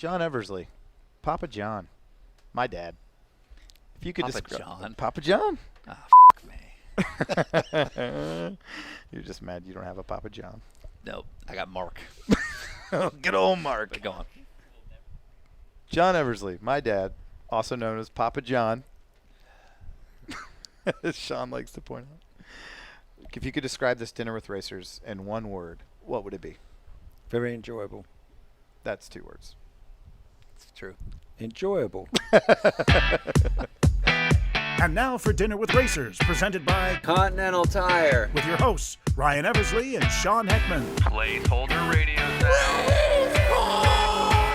John Eversley, Papa John, my dad. If you could describe Papa John. Ah, me. You're just mad you don't have a Papa John. Nope, I got Mark. Good old Mark. But go on. John Eversley, my dad, also known as Papa John. As Sean likes to point out. If you could describe this dinner with racers in one word, what would it be? Very enjoyable. That's 2 words. It's true. Enjoyable. And now for Dinner with Racers, presented by Continental Tire. with your hosts, Ryan Eversley and Sean Heckman. Placeholder radio sound.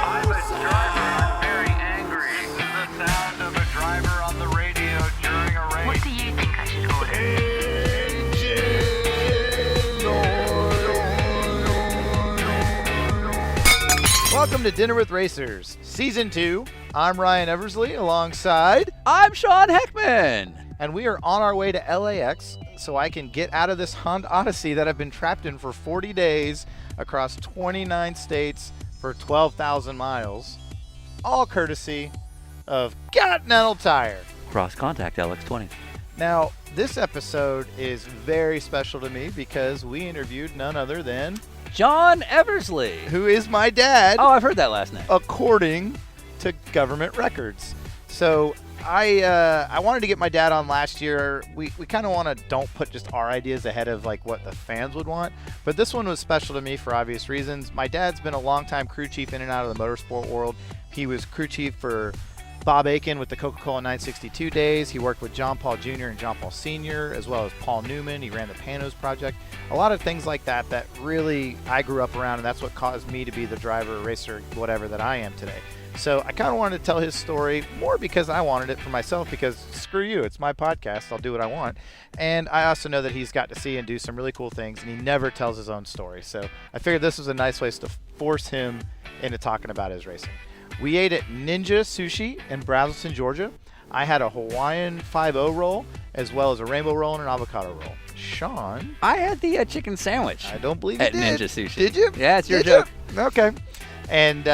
I'm a driver. I'm very angry. This is the sound of a driver on the radio during a race. What do you think I should order? Welcome to Dinner with Racers, Season 2. I'm Ryan Eversley alongside, I'm Sean Heckman. and we are on our way to LAX so I can get out of this Honda Odyssey that I've been trapped in for 40 days across 29 states for 12,000 miles, all courtesy of Continental Tire. Cross contact LX20. Now, this episode is very special to me because we interviewed none other than John Eversley. who is my dad, Oh, I've heard that last name. according to government records. So I wanted to get my dad on last year. We kind of want to don't put just our ideas ahead of like what the fans would want. But this one was special to me for obvious reasons. My dad's been a longtime crew chief in and out of the motorsport world. He was crew chief for Bob Akin with the Coca-Cola 962 days. He worked with John Paul Jr. and John Paul Sr. as well as Paul Newman. He ran the Panos project. A lot of things like that that really I grew up around, and that's what caused me to be the driver, racer, whatever that I am today. So I kind of wanted to tell his story more because I wanted it for myself, because screw you, it's my podcast. I'll do what I want. And I also know that he's got to see and do some really cool things, and he never tells his own story. So I figured this was a nice way to force him into talking about his racing. We ate at Ninja Sushi in Braselton, Georgia. I had a Hawaiian 5-0 roll as well as a rainbow roll and an avocado roll. Sean, I had the chicken sandwich. I don't believe at you did. Ninja Sushi. Did you? Yeah, it's your Did you? joke. Okay. And,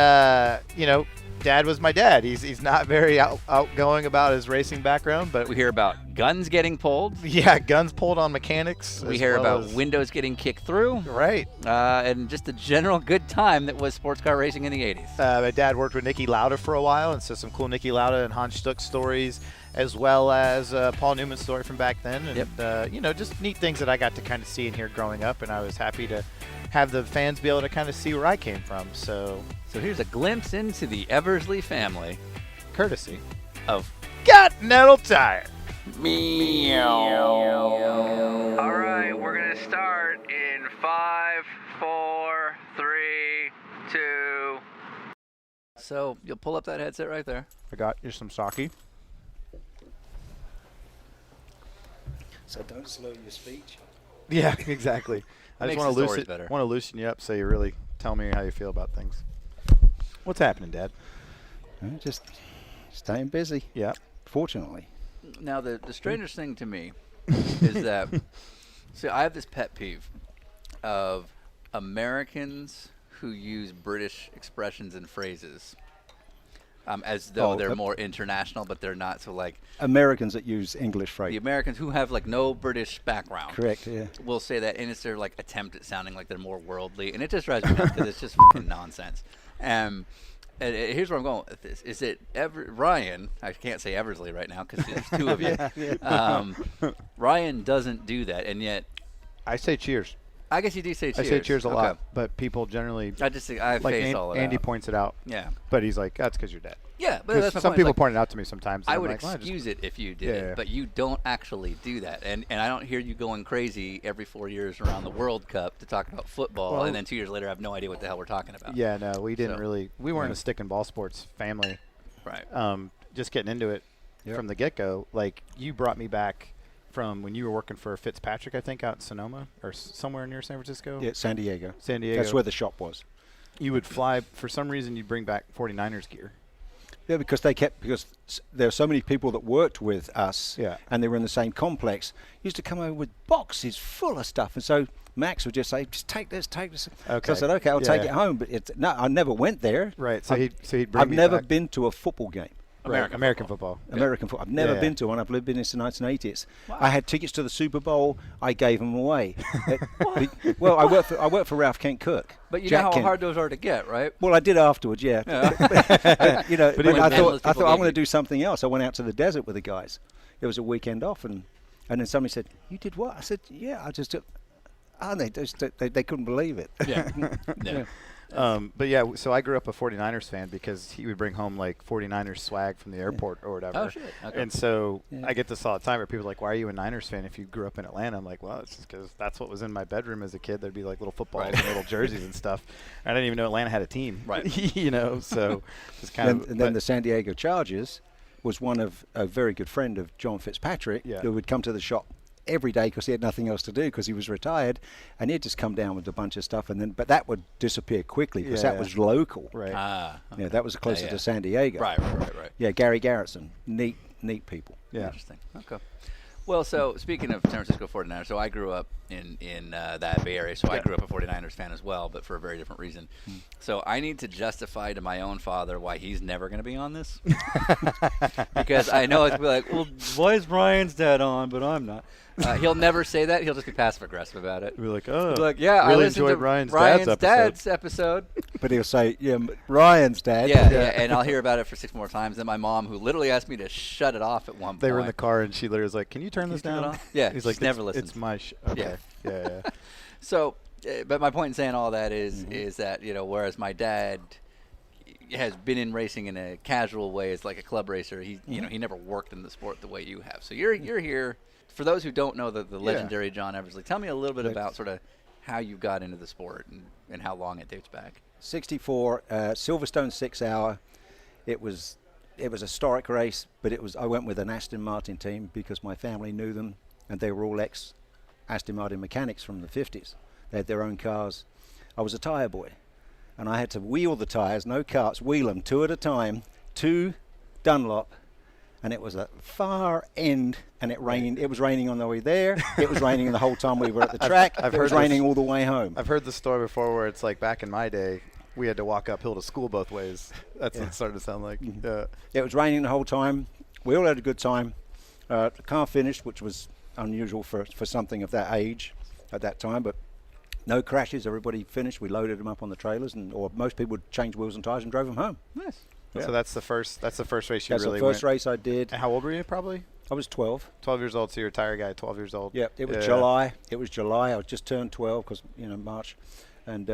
Dad was my dad. He's not very outgoing about his racing background, but We hear about guns getting pulled. yeah, guns pulled on mechanics. We as hear well about as- windows getting kicked through. Right. And just the general good time that was sports car racing in the 80s. My dad worked with Niki Lauda for a while, and so some cool Niki Lauda and Hans Stuck stories, as well as Paul Newman's story from back then. And, just neat things that I got to kind of see and hear growing up, and I was happy to have the fans be able to kind of see where I came from. So, Here's a glimpse into the Eversley family courtesy of Continental Tire. All right, we're going to start in 5, 4, 3, 2. So you'll pull up that headset right there. I got you some sake. So don't slow your speech. Yeah, exactly. I just Makes want the to stories better. loosen you up so you really tell me how you feel about things. What's happening, Dad? Just staying busy, Yeah. fortunately. Now the strangest thing to me is that see, I have this pet peeve of Americans who use British expressions and phrases as though Oh, they're more international, but they're not. So like Americans that use English the phrase. Americans who have like no British background Correct, yeah. will say that, and it's their like attempt at sounding like they're more worldly, and it just drives me nuts because it's just fucking nonsense. And here's where I'm going with this: is it Ryan? I can't say Eversley right now because there's two of you. Ryan doesn't do that, and yet I say cheers. I guess you do say cheers. I say cheers a Okay. lot, but people generally, I just think I like face all of Andy that. points it out, Yeah, but he's like, that's because you're dead. yeah, but 'Cause that's my some point. people Like, point it out to me sometimes. And I I'm would like, well, I just- excuse it if you did Yeah, it, yeah. but you don't actually do that, and I don't hear you going crazy every 4 years around the World Cup to talk about football, Well- and then 2 years later I have no idea what the hell we're talking about. Yeah, no, we didn't So, really. We weren't a stick and ball sports family. Right. Just getting into it Yep. from the get-go. Like, you brought me back from when you were working for Fitzpatrick, I think, out in Sonoma or somewhere near San Francisco. Yeah, San Diego. San Diego. That's where the shop was. You would fly, for some reason, you'd bring back 49ers gear. Yeah, because there are so many people that worked with us, Yeah. and they were in the same complex. Used to come over with boxes full of stuff, and so Max would just say, just take this. Okay. So I said, okay, I'll take Yeah. it home. But I never went there. Right. So he'd bring I've me never back. been to a football game. American football. American football. I've never Yeah. been to one. I've lived in this in the 1980s. I had tickets to the Super Bowl. I gave them away. Well, I worked for Ralph Kent Cook. But you Jack know how Kent. hard those are to get, right? Well, I did afterwards, yeah. Yeah. You know, But but even I then, thought most I'm people going to get do something else. I went out to the desert with the guys. It was a weekend off, and then somebody said, "You did what?" I said, "Yeah, I just took." And they couldn't believe it. Yeah. Yeah. But yeah, so I grew up a 49ers fan because he would bring home like 49ers swag from the airport or whatever. Oh, shit. Okay. And so I get this all the time where people are like, why are you a Niners fan if you grew up in Atlanta? I'm like, well, it's just because that's what was in my bedroom as a kid. There'd be like little footballs Right. and little jerseys and stuff. I didn't even know Atlanta had a team. Right. You know, so just kind of. And then the San Diego Chargers was one of a very good friend of John Fitzpatrick Yeah. who would come to the shop every day because he had nothing else to do because he was retired, and he'd just come down with a bunch of stuff, but that would disappear quickly because that Yeah. was local. Right. Ah. Yeah, that was closer yeah. to San Diego. Right. Yeah, Gary Garrettson, neat people. Yeah. Interesting. Okay. Well, so speaking of San Francisco 49ers, so I grew up in that Bay Area, so I grew up a 49ers fan as well, but for a very different reason. So I need to justify to my own father why he's never going to be on this. Because I know it's be like, well, why is Brian's dad on, but I'm not? He'll never say that. He'll just be passive-aggressive about it. We're like, oh, He'll be like, yeah, I really listened enjoyed to Ryan's dad's dad's episode. But he'll say, yeah, Ryan's dad. Yeah, and I'll hear about it for 6 more times. Then my mom, who literally asked me to shut it off at one point. They were in the car, and she literally was like, "Can you turn this turn it down?" off? Yeah, he's like, she's never "It's- listened. It's my okay, yeah. So, but my point in saying all that is that, you know, whereas my dad has been in racing in a casual way as like a club racer, he he never worked in the sport the way you have. So you're here. For those who don't know the legendary John Eversley, tell me a little bit about sort of how you got into the sport and how long it dates back. 64 Silverstone 6 hour. It was a historic race, but I went with an Aston Martin team because my family knew them, and they were all ex Aston Martin mechanics from the 50s. They had their own cars. I was a tyre boy, and I had to wheel the tyres, no carts, wheel them 2 at a time, 2 Dunlop, and it was a far end, and it rained. It was raining on the way there. It was raining the whole time we were at the track. I've it was heard raining this. all the way home. I've heard the story before where it's like back in my day, we had to walk uphill to school both ways. That's what it started to sound like. It was raining the whole time. We all had a good time. The car finished, which was unusual for something of that age at that time, but no crashes. Everybody finished. We loaded them up on the trailers, or most people would change wheels and tires and drove them home. Nice. Yeah. So that's the first race you That's really the first went. race I did. And how old were you? Probably I was 12. 12 years old. So you're a tire guy. 12 years old. Yeah, it was July. It was July. I just turned 12 because March, and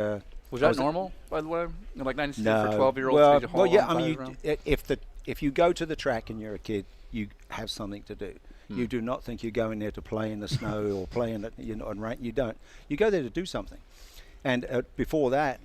Was that normal, by the way? Like 96 no. for 12-year-olds? Well, yeah. I mean, if you go to the track and you're a kid, you have something to do. You do not think you're going there to play in the snow or play in the rain. You don't. You go there to do something. And before that,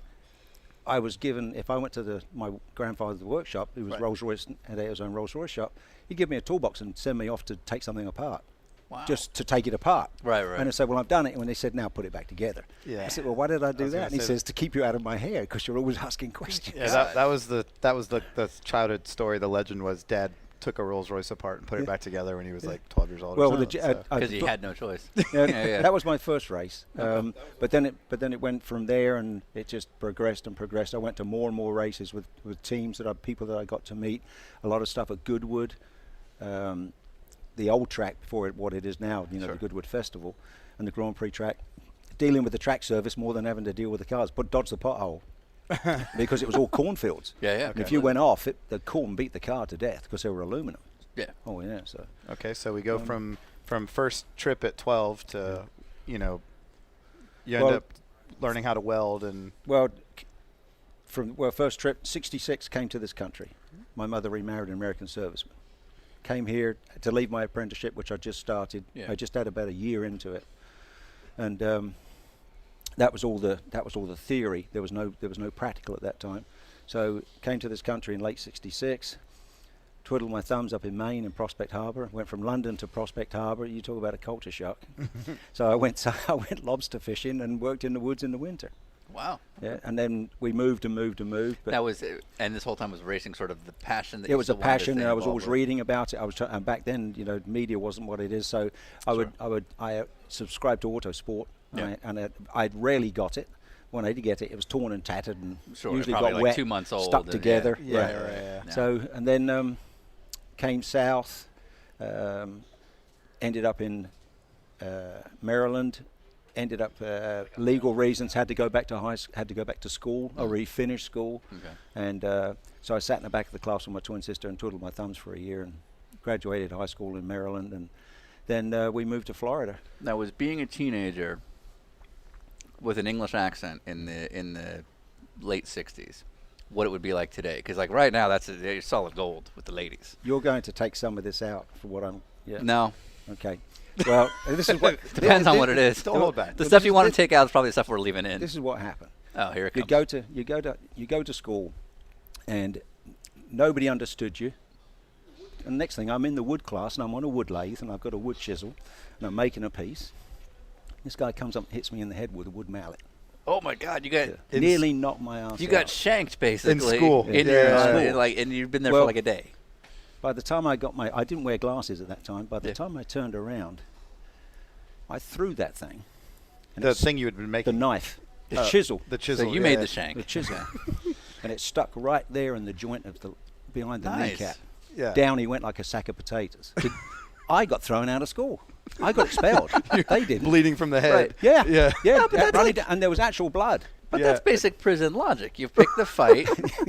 I was given, if I went to my grandfather's workshop, who was Rolls-Royce, had his own Rolls-Royce shop, he'd give me a toolbox and send me off to take something apart. Wow. Just to take it apart. Right. And I said, well, I've done it. And when they said, now put it back together. Yeah. I said, well, why did I do was that? gonna And he say says, to keep you out of my hair because you're always asking questions. Yeah, that was the childhood story. The legend was Dad took a Rolls Royce apart and put it back together when he was like 12 years old. Well, Because he had no choice. That was my first race. But then it went from there, and it just progressed and progressed. I went to more and more races with teams people that I got to meet. A lot of stuff at Goodwood, the old track before what it is now. The Goodwood Festival, and the Grand Prix track. Dealing with the track service more than having to deal with the cars, but dodge the pothole. Because it was all cornfields. Yeah. And if you went off, the corn beat the car to death because they were aluminum. Yeah. Oh yeah. So. Okay, so we go from first trip at 12 to, you end up learning how to weld and. Well, first trip, 66, came to this country. My mother remarried an American serviceman. Came here to leave my apprenticeship, which I just started. Yeah. I just had about a year into it, and that was all the theory. There was no practical at that time. So came to this country in late '66. Twiddled my thumbs up in Maine in Prospect Harbour. Went from London to Prospect Harbour. You talk about a culture shock. So I went lobster fishing and worked in the woods in the winter. Wow. Yeah, and then we moved and moved and moved. But That was, and this whole time was racing sort of the passion that it you was a still wanted to passion, stay and I was involved always with. reading about it. And back then, media wasn't what it is. So I subscribed to Autosport Yeah. And I'd rarely got it. When I did get it, it was torn and tattered and Sure, usually probably got like wet, 2 months old stuck and- together. Yeah, Right. yeah. So, and then came south, ended up in Maryland, ended up legal reasons had to go back to school. I already finished school, Okay. and so I sat in the back of the class with my twin sister and twiddled my thumbs for a year and graduated high school in Maryland, and then we moved to Florida. Now, was being a teenager with an English accent in the late '60s what it would be like today? Because like right now, that's solid gold with the ladies. You're going to take some of this out for what I'm. Yeah. No, Okay. Well, this is what depends on what it is. Don't hold back. The stuff you want to take out is probably the stuff we're leaving in. This is what happened. Oh, here it You comes. go to school, and nobody understood you. And next thing, I'm in the wood class, and I'm on a wood lathe, and I've got a wood chisel, and I'm making a piece. This guy comes up and hits me in the head with a wood mallet. Oh my God, you got Nearly knocked my ass you out. got shanked basically school. In Yeah. your like, and you've been there Well, for like a day. By the time I didn't wear glasses at that time. By the Yeah. time I turned around, I threw that thing. And The it's thing you had been the making. knife, the chisel, The chisel. So you made yeah. the shank. the chisel, and it stuck right there in the joint of the behind the Nice. kneecap. Yeah. Down he went like a sack of potatoes. I got thrown out of school. I got expelled. They didn't. Bleeding from the head. Right. Yeah. Yeah. Yeah. but that's running down, and there was actual blood. But Yeah. that's basic prison logic. You pick the fight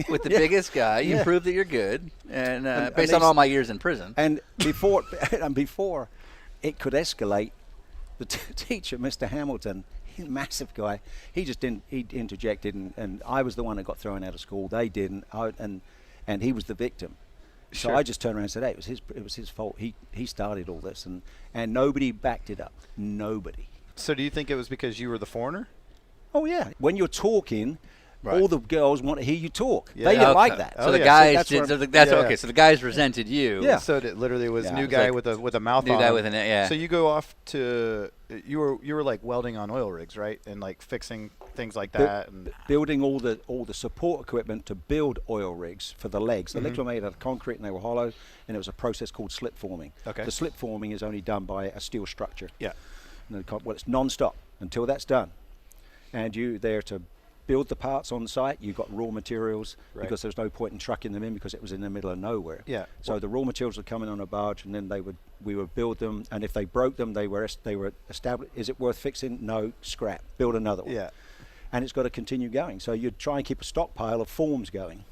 with the Yeah. biggest guy. You Yeah. prove that you're good, and And based they on all s- my years in prison. And before it could escalate, the teacher, Mr. Hamilton, he's a massive guy. He just didn't. He interjected, and I was the one that got thrown out of school. They didn't. And he was the victim. So Sure. I just turned around and said, "Hey, it was his fault. He started all this, and nobody backed it up. Nobody." So do you think it was because you were the foreigner? Oh yeah. When you're talking, Right. all the girls want to hear you talk. Yeah. They didn't Okay. like that. So Oh, the yeah. guys that's did. what So I'm- that's yeah. okay. So the guys resented you. Yeah. So it literally was Yeah. new It's guy like with a mouth new on guy him. with an yeah. So you go off to you were like welding on oil rigs, right? And like fixing things like that. And Building all the support equipment to build oil rigs for the legs. The legs were made out of concrete and they were hollow, and it was a process called slip forming. Okay. The slip forming is only done by a steel structure. yeah. Well, it's non-stop until that's done, and you there to build the parts on site. You got raw materials Right. because there's no point in trucking them in because it was in the middle of nowhere. Yeah. So the raw materials would come in on a barge, and then we would build them. And if they broke them, they were established. Is it worth fixing? No, scrap. Build another one. Yeah. And it's got to continue going. So you'd try and keep a stockpile of forms going,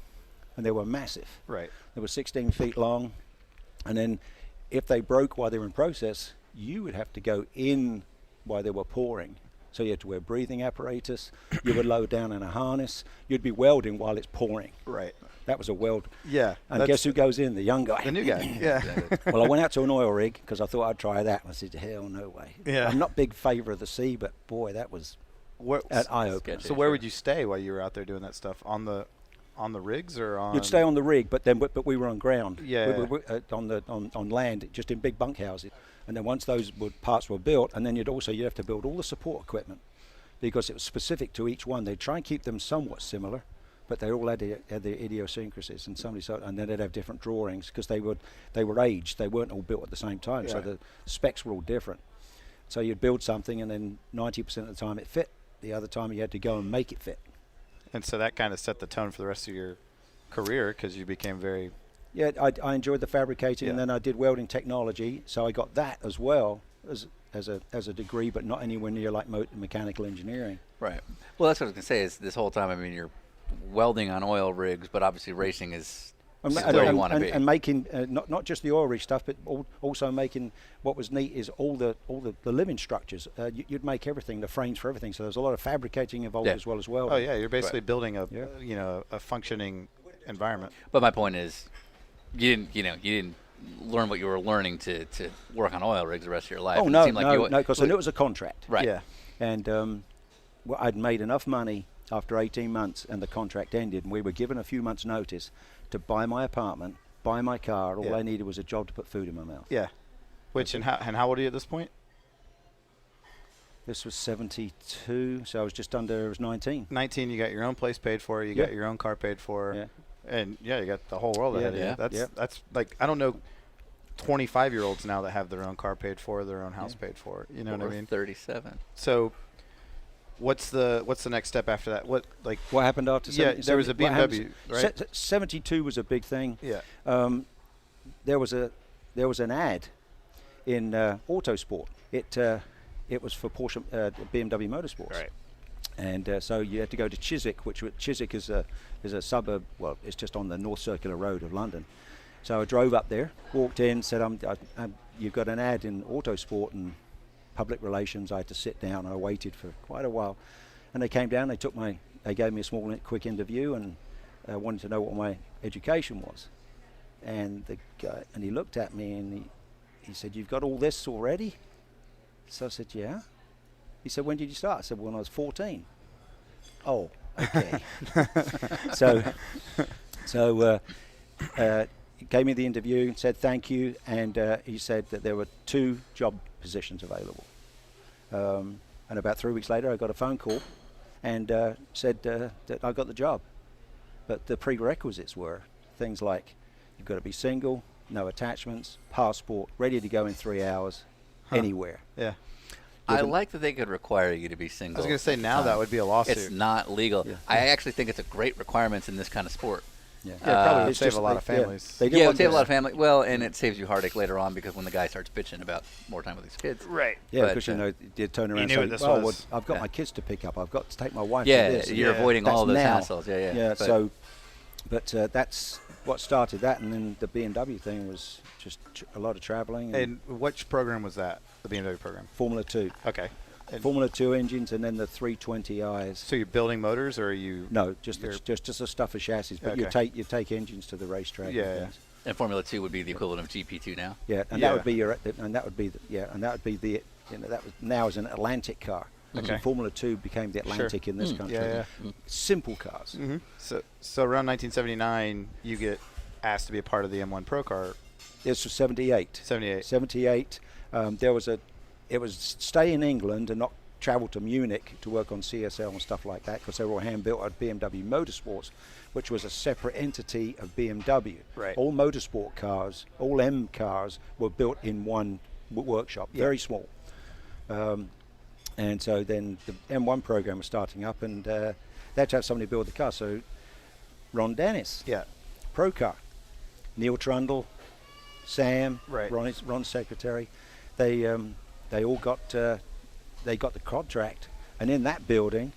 and they were massive. Right. They were 16 feet long, and then if they broke while they were in process, you would have to go in while they were pouring. So you had to wear breathing apparatus. You would load down in a harness. You'd be welding while it's pouring. Right. That was a weld. Yeah. And that's guess who goes in? The young guy. the new guy. Yeah. Well, I went out to an oil rig because I thought I'd try that. And I said, hell no way. Yeah. I'm not big favour of the sea, but boy, that was Where, an eye-opener. Sketchy. so where would you stay while you were out there doing that stuff? On the rigs or on? You'd stay on the rig, but we were on ground. Yeah. We were on land, just in big bunkhouses. And then once those parts were built, and then you'd have to build all the support equipment because it was specific to each one. They'd try and keep them somewhat similar, but they all had their idiosyncrasies. And and then they'd have different drawings because they were aged. They weren't all built at the same time, so Yeah. the specs were all different. So you'd build something, and then 90% of the time it fit. The other time you had to go and make it fit. And so that kind of set the tone for the rest of your career because you became very. Yeah, I enjoyed the fabricating, and Yeah. then I did welding technology, so I got that as well as a degree, but not anywhere near like mechanical engineering. Right. Well, that's what I was gonna say. Is this whole time? I mean, you're welding on oil rigs, but obviously racing is And, still where you want to be. and making not just the oil rig stuff, but also making what was neat is all the living structures. You'd make everything, the frames for everything. So there's a lot of fabricating involved Yeah. as well as well. Oh yeah, you're basically building Yeah. a functioning environment. But my point is, you didn't learn what you were learning to work on oil rigs the rest of your life. Oh It no, seemed like you, because I knew it was a contract. Right. Yeah. And well, I'd made enough money after 18 months, and the contract ended, and we were given a few months' notice to buy my apartment, buy my car. All Yeah. I needed was a job to put food in my mouth. Yeah. Which and how old are you at this point? This was 72, so I was just under. I was 19. 19. You got your own place paid for. You Yeah. got your own car paid for. Yeah. And yeah, you got the whole world Yeah, ahead of yeah. you. That's Yeah. that's like I don't know 25-year-olds now that have their own car paid for, their own house paid for. You know what I or mean? 37. So what's the next step after that? What happened after? Yeah, there was a BMW, right? 72 was a big thing. Yeah. There was an ad in Autosport. It was for Porsche, BMW Motorsports. Right. And so you had to go to Chiswick, Chiswick is a suburb. Well, it's just on the North Circular Road of London. So I drove up there, walked in, said, "You've got an ad in Autosport and public relations." I had to sit down. I waited for quite a while, and they came down. They gave me a small, quick interview, and wanted to know what my education was. And he looked at me and he said, "You've got all this already?" So I said, "Yeah." He said, "When did you start?" I said, "When I was 14. Oh, okay. So he gave me the interview, said thank you, and he said that there were 2 job positions available. And about 3 weeks later, I got a phone call and said that I got the job. But the prerequisites were things like you've got to be single, no attachments, passport, ready to go in 3 hours, anywhere. Yeah. I like that they could require you to be single. I was going to say now that would be a lawsuit. It's not legal. Yeah. I actually think it's a great requirement in this kind of sport. Yeah, probably would it's save just a lot of families. They Yeah, it want would save a this. lot of family. Well, and it saves you heartache later on because when the guy starts bitching about more time with his kids. Right. Yeah, But, because you turn around and knew say, what this "Well, was." I've got Yeah. my kids to pick up. I've got to take my wife Yeah, to this." you're Yeah. avoiding all those now. hassles. Yeah. Yeah. But But that's what started that, and then the BMW thing was just a lot of traveling. And which program was that? The BMW program. Formula 2. Okay. And Formula 2 engines, and then the 320i's. so you're building motors, or are you? No, just You're- a stuff of chassis. But Okay. you take engines to the racetrack. Yeah, and yeah. things. and Formula 2 would be the equivalent of GP2 now. Yeah, and Yeah. that would be the that was now as an Atlantic car. Okay. So Formula 2 became the Atlantic in this country. Yeah, Simple cars. Mm-hmm. So around 1979, you get asked to be a part of the M1 Procar. This was 78. 78. 78. It was stay in England and not travel to Munich to work on CSL and stuff like that, because they were all hand built at BMW Motorsports, which was a separate entity of BMW. Right. All motorsport cars, all M cars were built in one workshop, very small. And so then the M1 program was starting up, and they had to have somebody build the car. So Ron Dennis, Yeah. Procar, Neil Trundle, Sam, Right. Ron's secretary, they all got the contract, and in that building,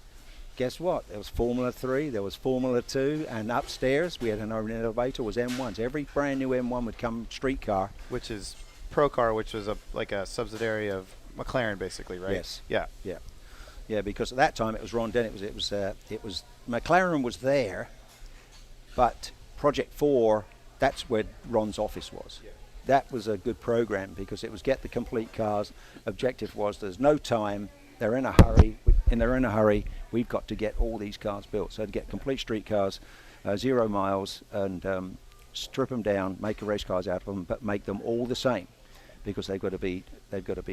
guess what? There was Formula 3, there was Formula 2, and upstairs we had an elevator was M1s. Every brand new M1 would come streetcar. Which is Procar, which was like a subsidiary of McLaren, basically, right? Yes. Yeah. Yeah, because at that time it was Ron Dennis. It was McLaren was there, but Project 4, that's where Ron's office was. Yeah. That was a good program because it was get the complete cars. Objective was there's no time. They're in a hurry. We've got to get all these cars built. So to get complete street cars, 0 miles, and strip them down, make race cars out of them, but make them all the same, because they've got to be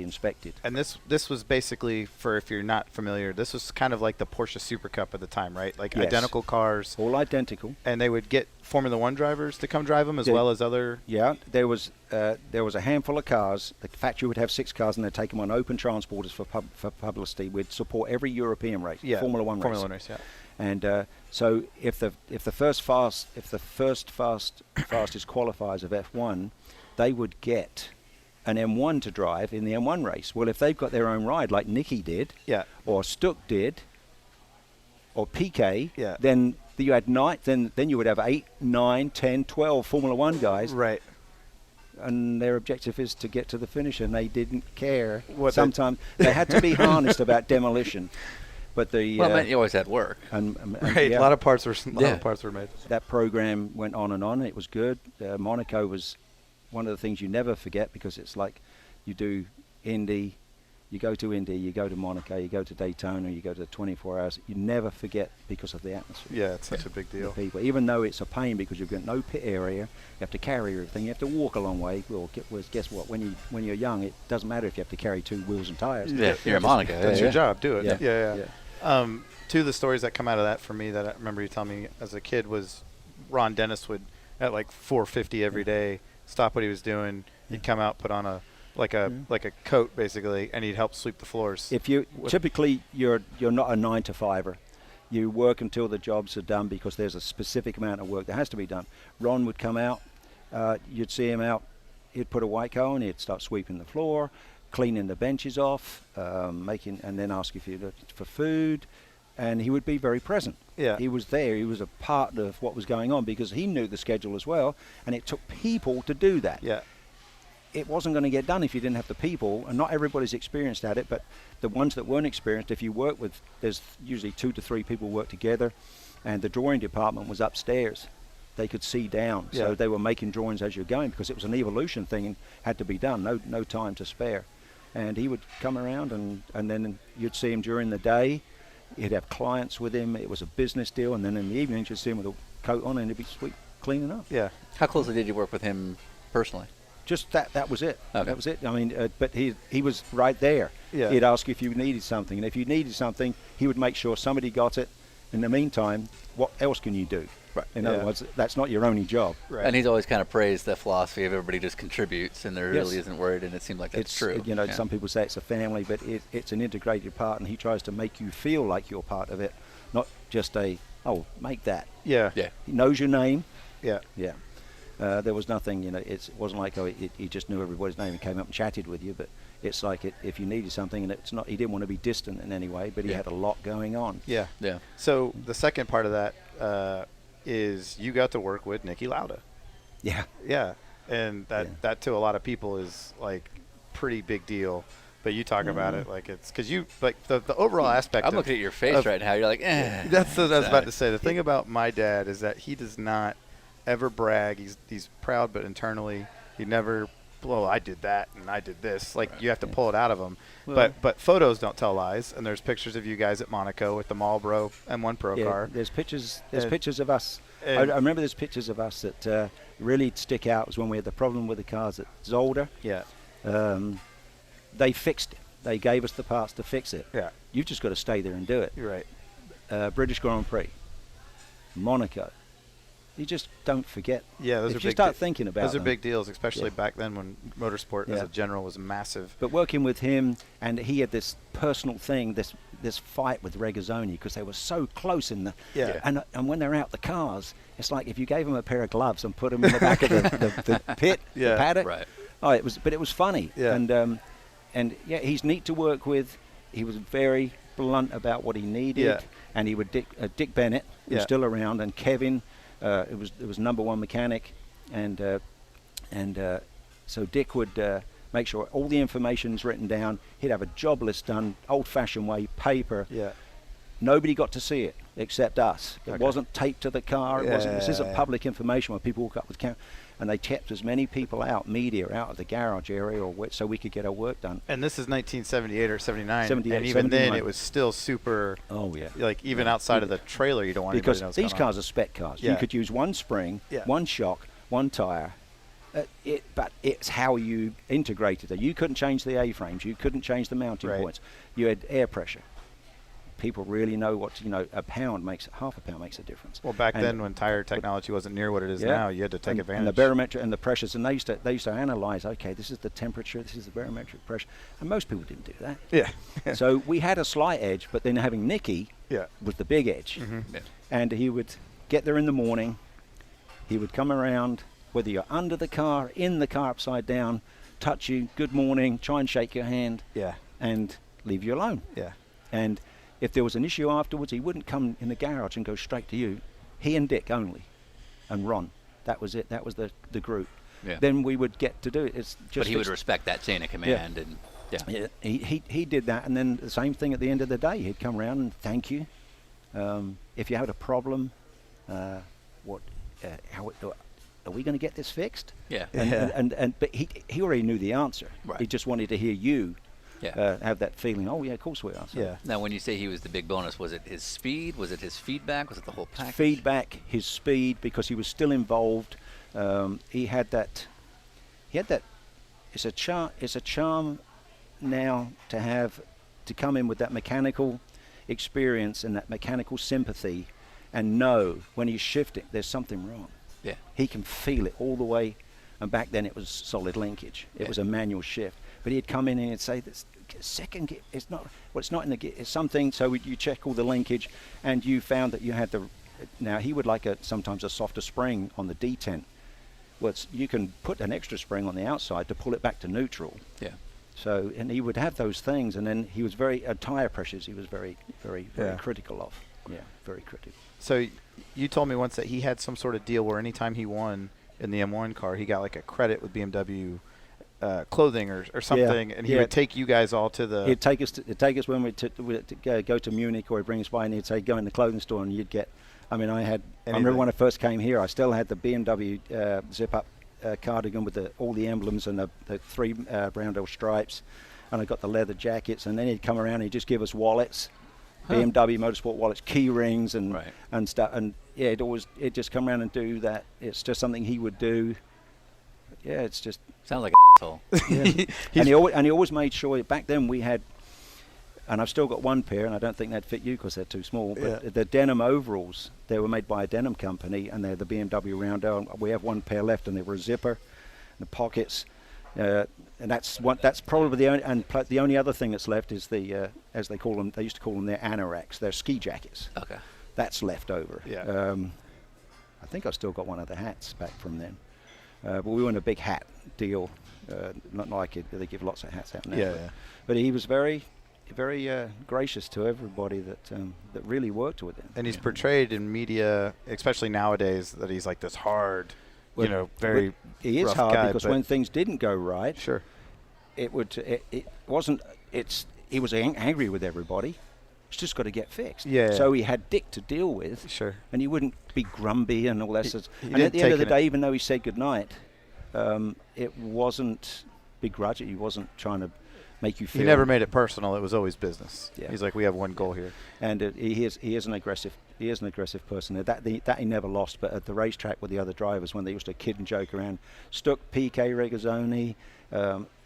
inspected. And this was basically, for if you're not familiar, this was kind of like the Porsche Super Cup at the time, right? Like Yes. identical cars, All identical. and they would get Formula 1 drivers to come drive them as Yeah. well as other. Yeah, there was a handful of cars. The factory would have 6 cars, and they'd take them on open transporters for publicity. We'd support every European race, Yeah. Formula 1 Formula race. 1 race, yeah. And so if the first fastest qualifiers of F1, they would get an M1 to drive in the M1 race. Well, if they've got their own ride, like Niki did, Yeah. or Stuck did, or PK, Yeah. then you had then you would have 8, 9, 10, 12 Formula 1 guys, Right. and their objective is to get to the finish, and they didn't care. What they- Sometimes they had to be harnessed about demolition, but the Well, it meant you always had work. and Right. yeah, A lot of parts were made. that program went on and on. It was good. Monaco was one of the things you never forget, because it's like you do Indy, you go to Indy, you go to Monaco, you go to Daytona, you go to 24 hours. You never forget because of the atmosphere. Yeah, it's such a big The deal. people, even though it's a pain because you've got no pit area, you have to carry everything. You have to walk a long way. Well, guess what? When you're young, it doesn't matter if you have to carry 2 wheels and tires. Yeah, you're in Monaco. That's your job. Do it. Yeah. Yeah. Two of the stories that come out of that for me that I remember you telling me as a kid was Ron Dennis would, at like 4:50 every day, stop what he was doing. He'd come out, put on a like a coat basically, and he'd help sweep the floors. If you typically you're not a 9 to 5er. You work until the jobs are done because there's a specific amount of work that has to be done. Ron would come out, you'd see him out, he'd put a white coat on, he'd start sweeping the floor, cleaning the benches off, and then ask if you for food, and he would be very present. Yeah. He was there, he was a part of what was going on because he knew the schedule as well, and it took people to do that. Yeah. It wasn't going to get done if you didn't have the people, and not everybody's experienced at it, but the ones that weren't experienced, if you work with, there's usually 2 to 3 people work together, and the drawing department was upstairs. They could see down, so they were making drawings as you're going because it was an evolution thing and had to be done, no time to spare. And he would come around, and then you'd see him during the day. He'd have clients with him. It was a business deal, and then in the evenings you'd see him with a coat on, and he'd be cleaning up. Yeah. How closely did you work with him personally? Just that was it. Okay. That was it. I mean, but he was right there. Yeah. He'd ask if you needed something, and if you needed something, he would make sure somebody got it. In the meantime, what else can you do? Right. In other words, that's not your only job. Right. And he's always kind of praised the philosophy of everybody just contributes, and there really isn't worried, and it seemed like that's true. You know, some people say it's a family, but it's an integrated part, and he tries to make you feel like you're part of it, not just make that. Yeah. Yeah. He knows your name. Yeah. Yeah. There was nothing, it wasn't like he just knew everybody's name and came up and chatted with you, but it's like if you needed something, and it's not, he didn't want to be distant in any way, but he had a lot going on. Yeah. Yeah. So the second part of that is you got to work with Niki Lauda. Yeah. Yeah. And that to a lot of people is like pretty big deal. But you talk about it like it's because you like the overall aspect. I'm looking at your face right now. You're like, eh. That's what I was about to say. The thing about my dad is that he does not ever brag. He's proud, but internally he never. Well, I did that and I did this. Like you have to pull it out of him. Well, but photos don't tell lies. And there's pictures of you guys at Monaco with the Marlboro M1 Procar. There's pictures. There's pictures of us. I And- remember there's pictures of us that really stick out. Was when we had the problem with the cars at Zolder. Yeah. They fixed it. They gave us the parts to fix it. Yeah. You've just got to stay there and do it. You're right. British Grand Prix, Monaco. You just don't forget. Yeah, those if are you big start thinking about those are them. big deals, especially back then when motorsport as a general was massive. But working with him, and he had this personal thing, this fight with Regazzoni because they were so close in the. Yeah. And when they're out the cars, it's like if you gave them a pair of gloves and put them in the back of the pit, Yeah. the paddock. Right. Oh, it was funny. Yeah. And he's neat to work with. He was very blunt about what he needed. Yeah. And he would Dick Bennett, who's Yeah. still around, and Kevin. It was number one mechanic, and so Dick would make sure all the information's written down. He'd have a job list done, old-fashioned way, paper. Yeah. Nobody got to see it except us. It Okay. wasn't taped to the car. It wasn't. This isn't Yeah. public information where people walk up with camera. And they kept as many people out, media, out of the garage area, so we could get our work done. And this is 1978 or 79. 78, and even then 79. it was still super. Oh yeah. Like even outside of the trailer, you don't want Because anybody to know what's these going on. cars are spec cars. Yeah. You could use one spring, Yeah. one shock, one tire. But it's how you integrated it. You couldn't change the A-frames. You couldn't change the mounting Right. points. You had air pressure. People really know half a pound makes a difference. Well, back And- then when tire technology wasn't near what it is Yeah. now, you had to take and, advantage. And the barometric and the pressures, and they used to analyze. Okay, this is the temperature. This is the barometric pressure. And most people didn't do that. Yeah. So we had a slight edge, but then having Niki Yeah. was the big edge. Yeah. And he would get there in the morning. He would come around, whether you're under the car, in the car, upside down, touch you, good morning, try and shake your hand, Yeah. and leave you alone. Yeah. And if there was an issue afterwards, he wouldn't come in the garage and go straight to you. He and Dick only, and Ron. That was it. That was the group. Yeah. Then we would get to do it. It's just But he would fixed- respect that chain of command, and Yeah, he did that, and then the same thing at the end of the day. He'd come around and thank you. If you had a problem, how are we going to get this fixed? yeah, But he already knew the answer. Right. He just wanted to hear you yeah. have that feeling. Oh yeah, of course we are. So Yeah. Now, when you say he was the big bonus, was it his speed? Was it his feedback? Was it the whole package? Feedback, his speed, because he was still involved. He had that. It's a charm now to come in with that mechanical experience and that mechanical sympathy, and know when he's shifting there's something wrong. Yeah. He can feel it all the way. And back then it was solid linkage. It Yeah. was a manual shift. But he'd come in and he'd say, "This second gear, it's not. Well, it's not in the gear. It's something." So you check all the linkage, and you found that you had the. Now he would like sometimes a softer spring on the detent. Well, you can put an extra spring on the outside to pull it back to neutral. Yeah. So, and he would have those things, and then he was very tire pressures. He was very critical of. Yeah, very critical. So you told me once that he had some sort of deal where anytime he won in the M1 car, he got like a credit with BMW clothing or something, and he would take you guys all to the. He'd take us when we'd go to Munich, or he'd bring us by, and he'd say, "Go in the clothing store," and you'd get. I mean, I remember when I first came here, I still had the BMW zip-up cardigan with all the emblems and the 3 Brownell stripes, and I got the leather jackets, and then he'd come around and he'd just give us wallets, BMW Motorsport wallets, key rings and stuff, and yeah, it'd just come around and do that. It's just something he would do. Yeah, it's just sounds like an asshole. Yeah. and he always made sure. Back then we had. And I've still got one pair, and I don't think they'd fit you because they're too small. But the denim overalls, they were made by a denim company, and they're the BMW Roundel. We have one pair left, and they were a zipper, the pockets, and that's probably the only. And the only other thing that's left is the, as they call them, they used to call them their anoraks, their ski jackets. Okay. That's left over. Yeah. I think I've still got one of the hats back from then, but we were in a big hat deal. Not like they give lots of hats out now. Yeah. But he was very gracious to everybody that really worked with him. And he's portrayed in media, especially nowadays, that he's like this hard, very. He is rough hard guy, because when things didn't go right, sure, it wasn't. He was angry with everybody. It's just got to get fixed. Yeah. So he had Dick to deal with. Sure. And he wouldn't be grumpy and all that stuff. He And at the end of the didn't day, even though he said goodnight, it wasn't begrudging. He wasn't trying to make you feel. He never made it personal. It was always business. Yeah. He's like, we have one goal here. And he is an aggressive person. That he never lost. But at the racetrack with the other drivers, when they used to kid and joke around, Stuck, PK, Regazzoni,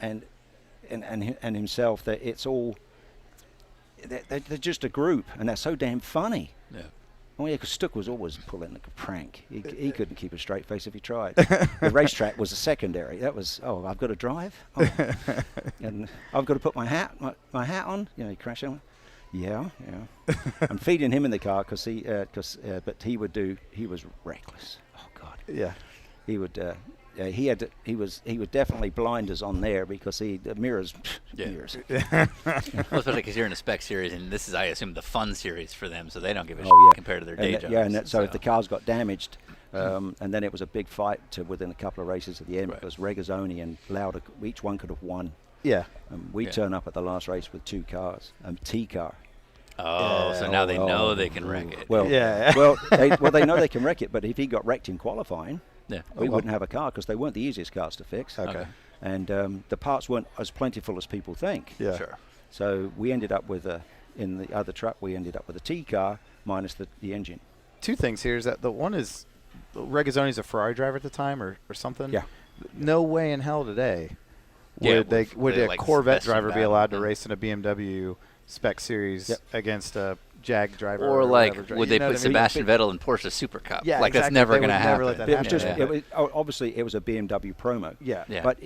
and himself, that it's all. They're just a group, and they're so damn funny. Yeah. Oh yeah, because Stuck was always pulling a prank. He couldn't keep a straight face if he tried. The racetrack was a secondary. That was, I've got to drive, and I've got to put my hat on. You crash on. Yeah. I'm feeding him in the car but he was reckless. Oh God. Yeah. He would. He would definitely blind us on there because the mirrors. Mirrors. Well, especially because you're in a spec series, and this is, I assume, the fun series for them, so they don't give a shit compared to their day jobs. Yeah, and so if the cars got damaged, and then it was a big fight within a couple of races at the end, because Regazzoni and Lauda, each one could have won. Yeah. We turn up at the last race with 2 cars, T-car. Oh, so now they know they can wreck it. Well, they know they can wreck it, but if he got wrecked in qualifying, we wouldn't have a car because they weren't the easiest cars to fix. Okay. And the parts weren't as plentiful as people think. Yeah. Sure. So we ended up with in the other truck, we ended up with a T car minus the engine. 2 things here is that the one is Regazzoni's a Ferrari driver at the time or something. Yeah. No way in hell today Yeah, would a like Corvette Sebastian driver be allowed to Vettel. race in a BMW spec series against a Jag driver. Or like, whatever. would they put Sebastian Vettel in Porsche Super Cup? Like, that's never going to happen. Let that It was happen. just obviously it was a BMW promo. Yeah. But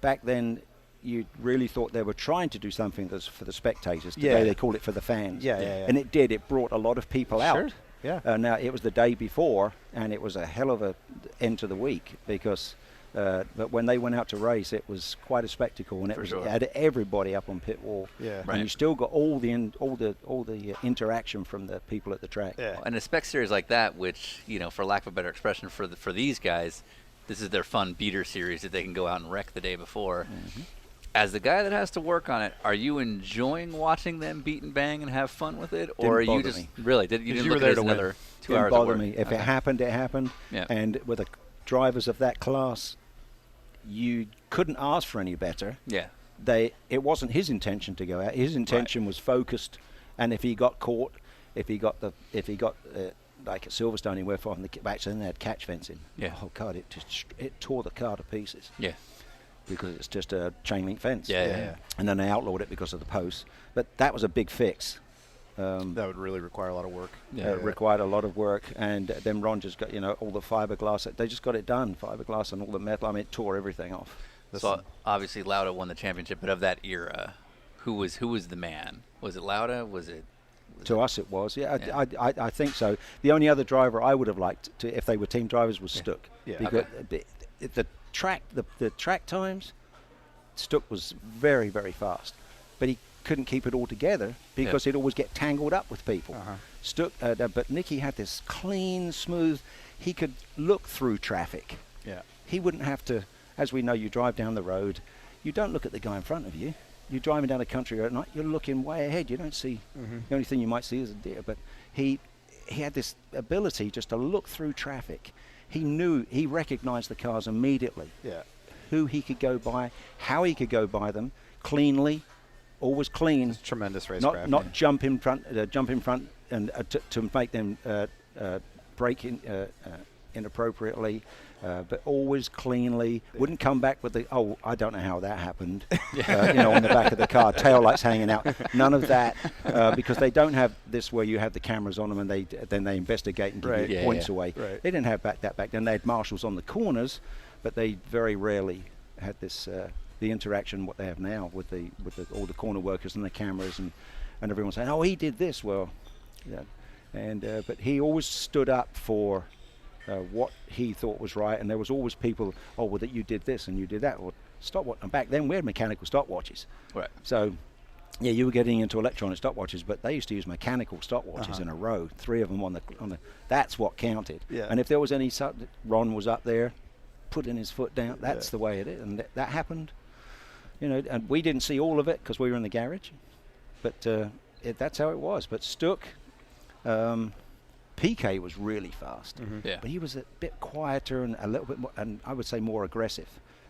back then you really thought they were trying to do something that's for the spectators. Today they call it for the fans. Yeah. And it did. It brought a lot of people Sure. out. Yeah. Now it was the day before, and it was a hell of a end to the week because. But when they went out to race, it was quite a spectacle, and it had everybody up on pit wall. Yeah. And you still got all the interaction from the people at the track. Yeah. And a spec series like that, which, for lack of a better expression, for these guys, this is their fun beater series that they can go out and wreck the day before. Mm-hmm. As the guy that has to work on it, are you enjoying watching them beat and bang and have fun with it, or are you bother just me. really you didn't you look were at it there as to another 2 Didn't hours bother of work? me. If it happened, it happened. Yeah. And with the drivers of that class, you couldn't ask for any better. Yeah. It wasn't his intention to go out. His intention was focused, and if he got caught, if he got like at Silverstone, he went from the back, and they had catch fencing. Yeah. Oh God, it tore the car to pieces. Yeah. Because it's just a chain link fence. Yeah. And then they outlawed it because of the posts. But that was a big fix. That would really require a lot of work. It required a lot of work, and then Ron just got all the fiberglass. They just got it done, fiberglass and all the metal. I mean, it tore everything off. So obviously Lauda won the championship, but of that era, who was the man? Was it Lauda? Was it? To us, it was. Yeah, I think so. The only other driver I would have liked to, if they were team drivers, was Stuck. Yeah. Because the track times, Stuck was very, very fast, but he couldn't keep it all together because he'd always get tangled up with people. Stuck, but Niki had this clean, smooth. He could look through traffic. Yeah. He wouldn't have to. As we know, you drive down the road, you don't look at the guy in front of you. You're driving down the country at night, you're looking way ahead. You don't see, the only thing you might see is a deer. But he had this ability just to look through traffic. He recognized the cars immediately. Yeah. Who he could go by, how he could go by them, cleanly, always clean. Tremendous racecraft. Not jump in front and to make them brake inappropriately. But always cleanly, wouldn't come back with the, I don't know how that happened, on the back of the car, tail lights hanging out. None of that, because they don't have this where you have the cameras on them and then they investigate and give you points away. Right. They didn't have that back then. They had marshals on the corners, but they very rarely had this the interaction what they have now with all the corner workers and the cameras and everyone saying, he did this. Well, but he always stood up for what he thought was right, and there was always people, that you did this and you did that, or stopwatch. And back then we had mechanical stopwatches. Right. So, you were getting into electronic stopwatches, but they used to use mechanical stopwatches in a row, 3 of them on the. That's what counted. Yeah. And if there was any, Ron was up there, putting his foot down. That's the way it is, and that happened. And we didn't see all of it because we were in the garage, but that's how it was. But Stuck. PK was really fast, Yeah. but he was a bit quieter and a little bit more, and I would say more aggressive,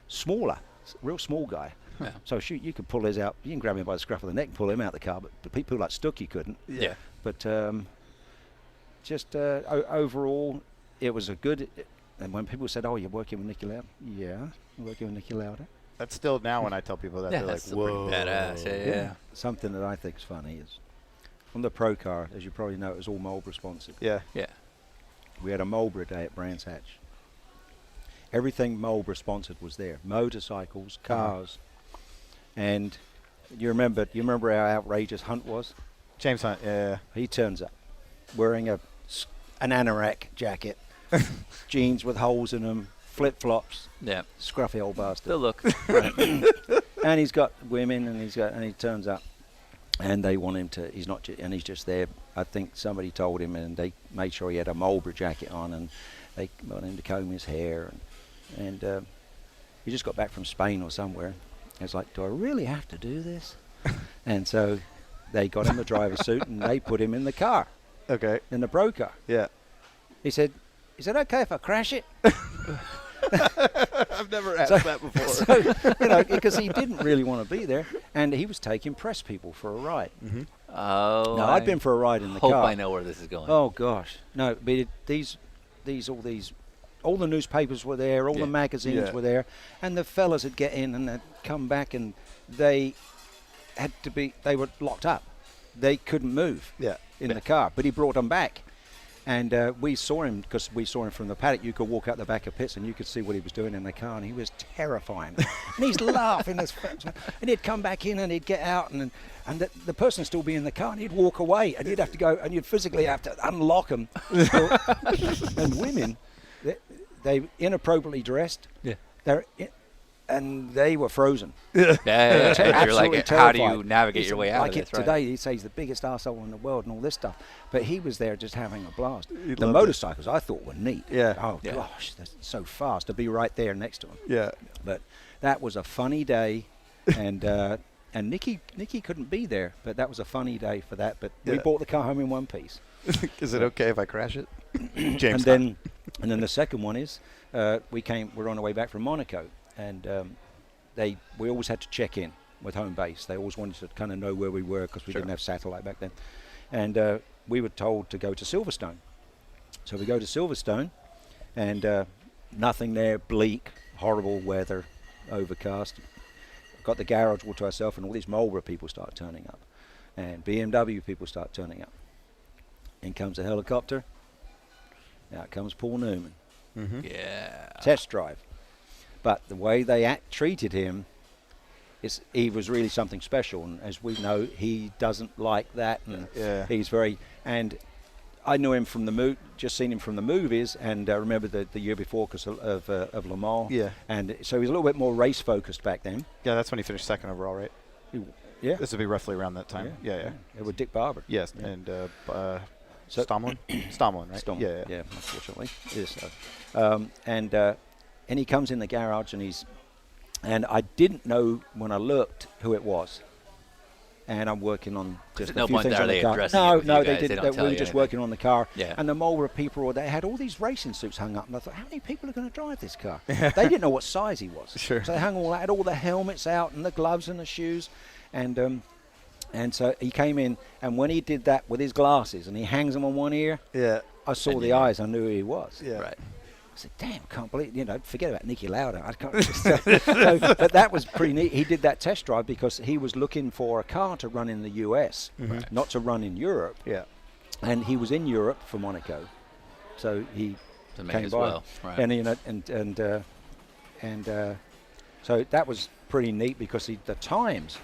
smaller, real small guy. Yeah. So you could pull his out. You can grab him by the scruff of the neck and pull him out of the car, but people like Stuck you couldn't. Yeah. But overall, it was a good. And when people said, "You're working with Niki Lauda," yeah, I'm working with Niki Lauda. That's still now when I tell people that, they're like, that's whoa. pretty badass. Yeah. Something that I think is funny is from the Procar, as you probably know, it was all Marlboro sponsored. Yeah. Yeah. We had a Marlboro day at Brands Hatch. Everything Marlboro sponsored was there. Motorcycles, cars. And you remember how outrageous Hunt was? James Hunt, yeah. He turns up wearing an anorak jacket, jeans with holes in them, flip-flops, Yeah. scruffy old bastard. The look. And he's got women, and he turns up. And they want him to. He's not, and he's just there. I think somebody told him, and they made sure he had a Marlboro jacket on, and they want him to comb his hair, and he just got back from Spain or somewhere. It's like, do I really have to do this? And so they got him a driver's suit, and they put him in the car, Okay. in the Procar. Yeah. He said, okay if I crash it? I've never asked that before. So, because he didn't really want to be there, and he was taking press people for a ride. Oh. No, I'd been for a ride in the hope car. I know where this is going. Oh gosh, no! But all the newspapers were there, all the magazines were there, and the fellas would get in and they'd come back, and they were locked up. They couldn't move in the car, but he brought them back. And we saw him, because we saw him from the paddock. You could walk out the back of pits and you could see what he was doing in the car, and he was terrifying. And he's laughing, and he'd come back in and he'd get out, and the person would still be in the car, and he'd walk away, and you'd have to go, and you'd physically have to unlock him. And women, they inappropriately dressed. Yeah. And they were frozen. Yeah. You're like, how do you terrified. navigate your way out of this? Today, he says he's the biggest arsehole in the world and all this stuff. But he was there just having a blast. He The loved motorcycles I thought were neat. Yeah. Oh, Yeah. gosh, they're so fast to be right there next to him. Yeah. But that was a funny day. And Niki couldn't be there, but that was a funny day for that. But we brought the car home in one piece. Is it okay if I crash it? James And then the second one is we're on our way back from Monaco, and we always had to check in with home base. They always wanted to kind of know where we were, because we didn't have satellite back then. And we were told to go to Silverstone. So we go to Silverstone, and nothing there, bleak, horrible weather, overcast. Got the garage all to ourselves, and all these Marlboro people start turning up, and BMW people start turning up. In comes a helicopter. Out comes Paul Newman. Yeah. Test drive. But the way they treated him, he was really something special. And as we know, he doesn't like that. And he's very... And I knew him from just seen him from the movies, and remember the year before because of Le Mans. Yeah. And so he was a little bit more race-focused back then. Yeah, that's when he finished second overall, right? Yeah. This would be roughly around that time. Yeah. It was Dick Barber. Yes, Yeah. and Stomlin? Stomlin, right? Stomlin. Yeah, unfortunately. Yes. And he comes in the garage, and I didn't know when I looked who it was. And I'm working on just a no few point things there, on the they car. addressing it No, with no, you they guys. They didn't. don't We tell were you just anything. working on the car. Yeah. And the Marlboro people, they had all these racing suits hung up. And I thought, how many people are going to drive this car? They didn't know what size he was. Sure. So they had all the helmets out and the gloves and the shoes. And so he came in, and when he did that with his glasses, and he hangs them on one ear, I saw the eyes. I knew who he was. Yeah. Right. I said, damn, can't believe, forget about Niki Lauda. I can't but that was pretty neat. He did that test drive because he was looking for a car to run in the US, not to run in Europe. Yeah. And he was in Europe for Monaco. So he To make came as by. well. Right. And so that was pretty neat because the times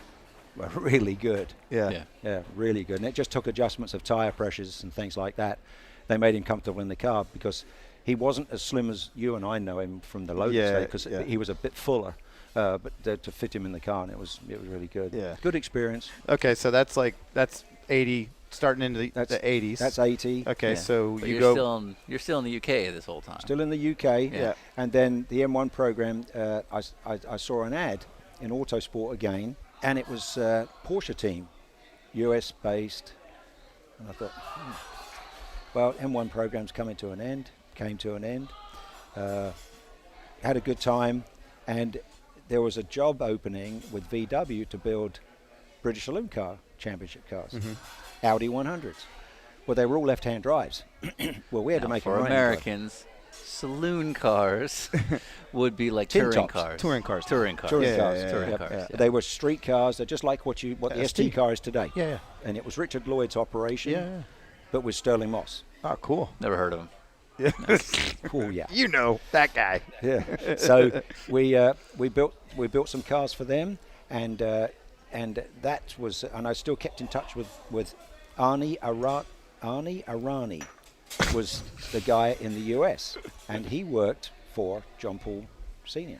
were really good. Yeah. Yeah, really good. And it just took adjustments of tire pressures and things like that. They made him comfortable in the car because he wasn't as slim as you and I know him from the Lotus day because he was a bit fuller, but to fit him in the car, and it was really good. Yeah. Good experience. Okay, so that's 80, starting into the 80s. That's 80. Okay, Yeah. so But you you're go. still in the UK this whole time. Still in the UK. Yeah. And then the M1 program, I saw an ad in Autosport again, and it was Porsche team, US based, and I thought, well, M1 program's came to an end. Had a good time, and there was a job opening with VW to build British Saloon Car Championship cars, Audi 100s. Well, they were all left-hand drives. Well, we had to Now, make for them right-hand drive. Americans, saloon cars would be like Tin touring tops. cars. Touring cars. Touring cars. Touring Yeah, cars. yeah, touring yeah, cars. Yeah. Yeah. They were street cars. They're just like what the ST car is today. Yeah. And it was Richard Lloyd's operation, Yeah. but with Sterling Moss. Oh, cool. Never heard of them. Yeah. Cool, yeah. You know that guy. Yeah. So we built some cars for them, and that was, and I still kept in touch with Arnie Arani was the guy in the US, and he worked for John Paul Sr.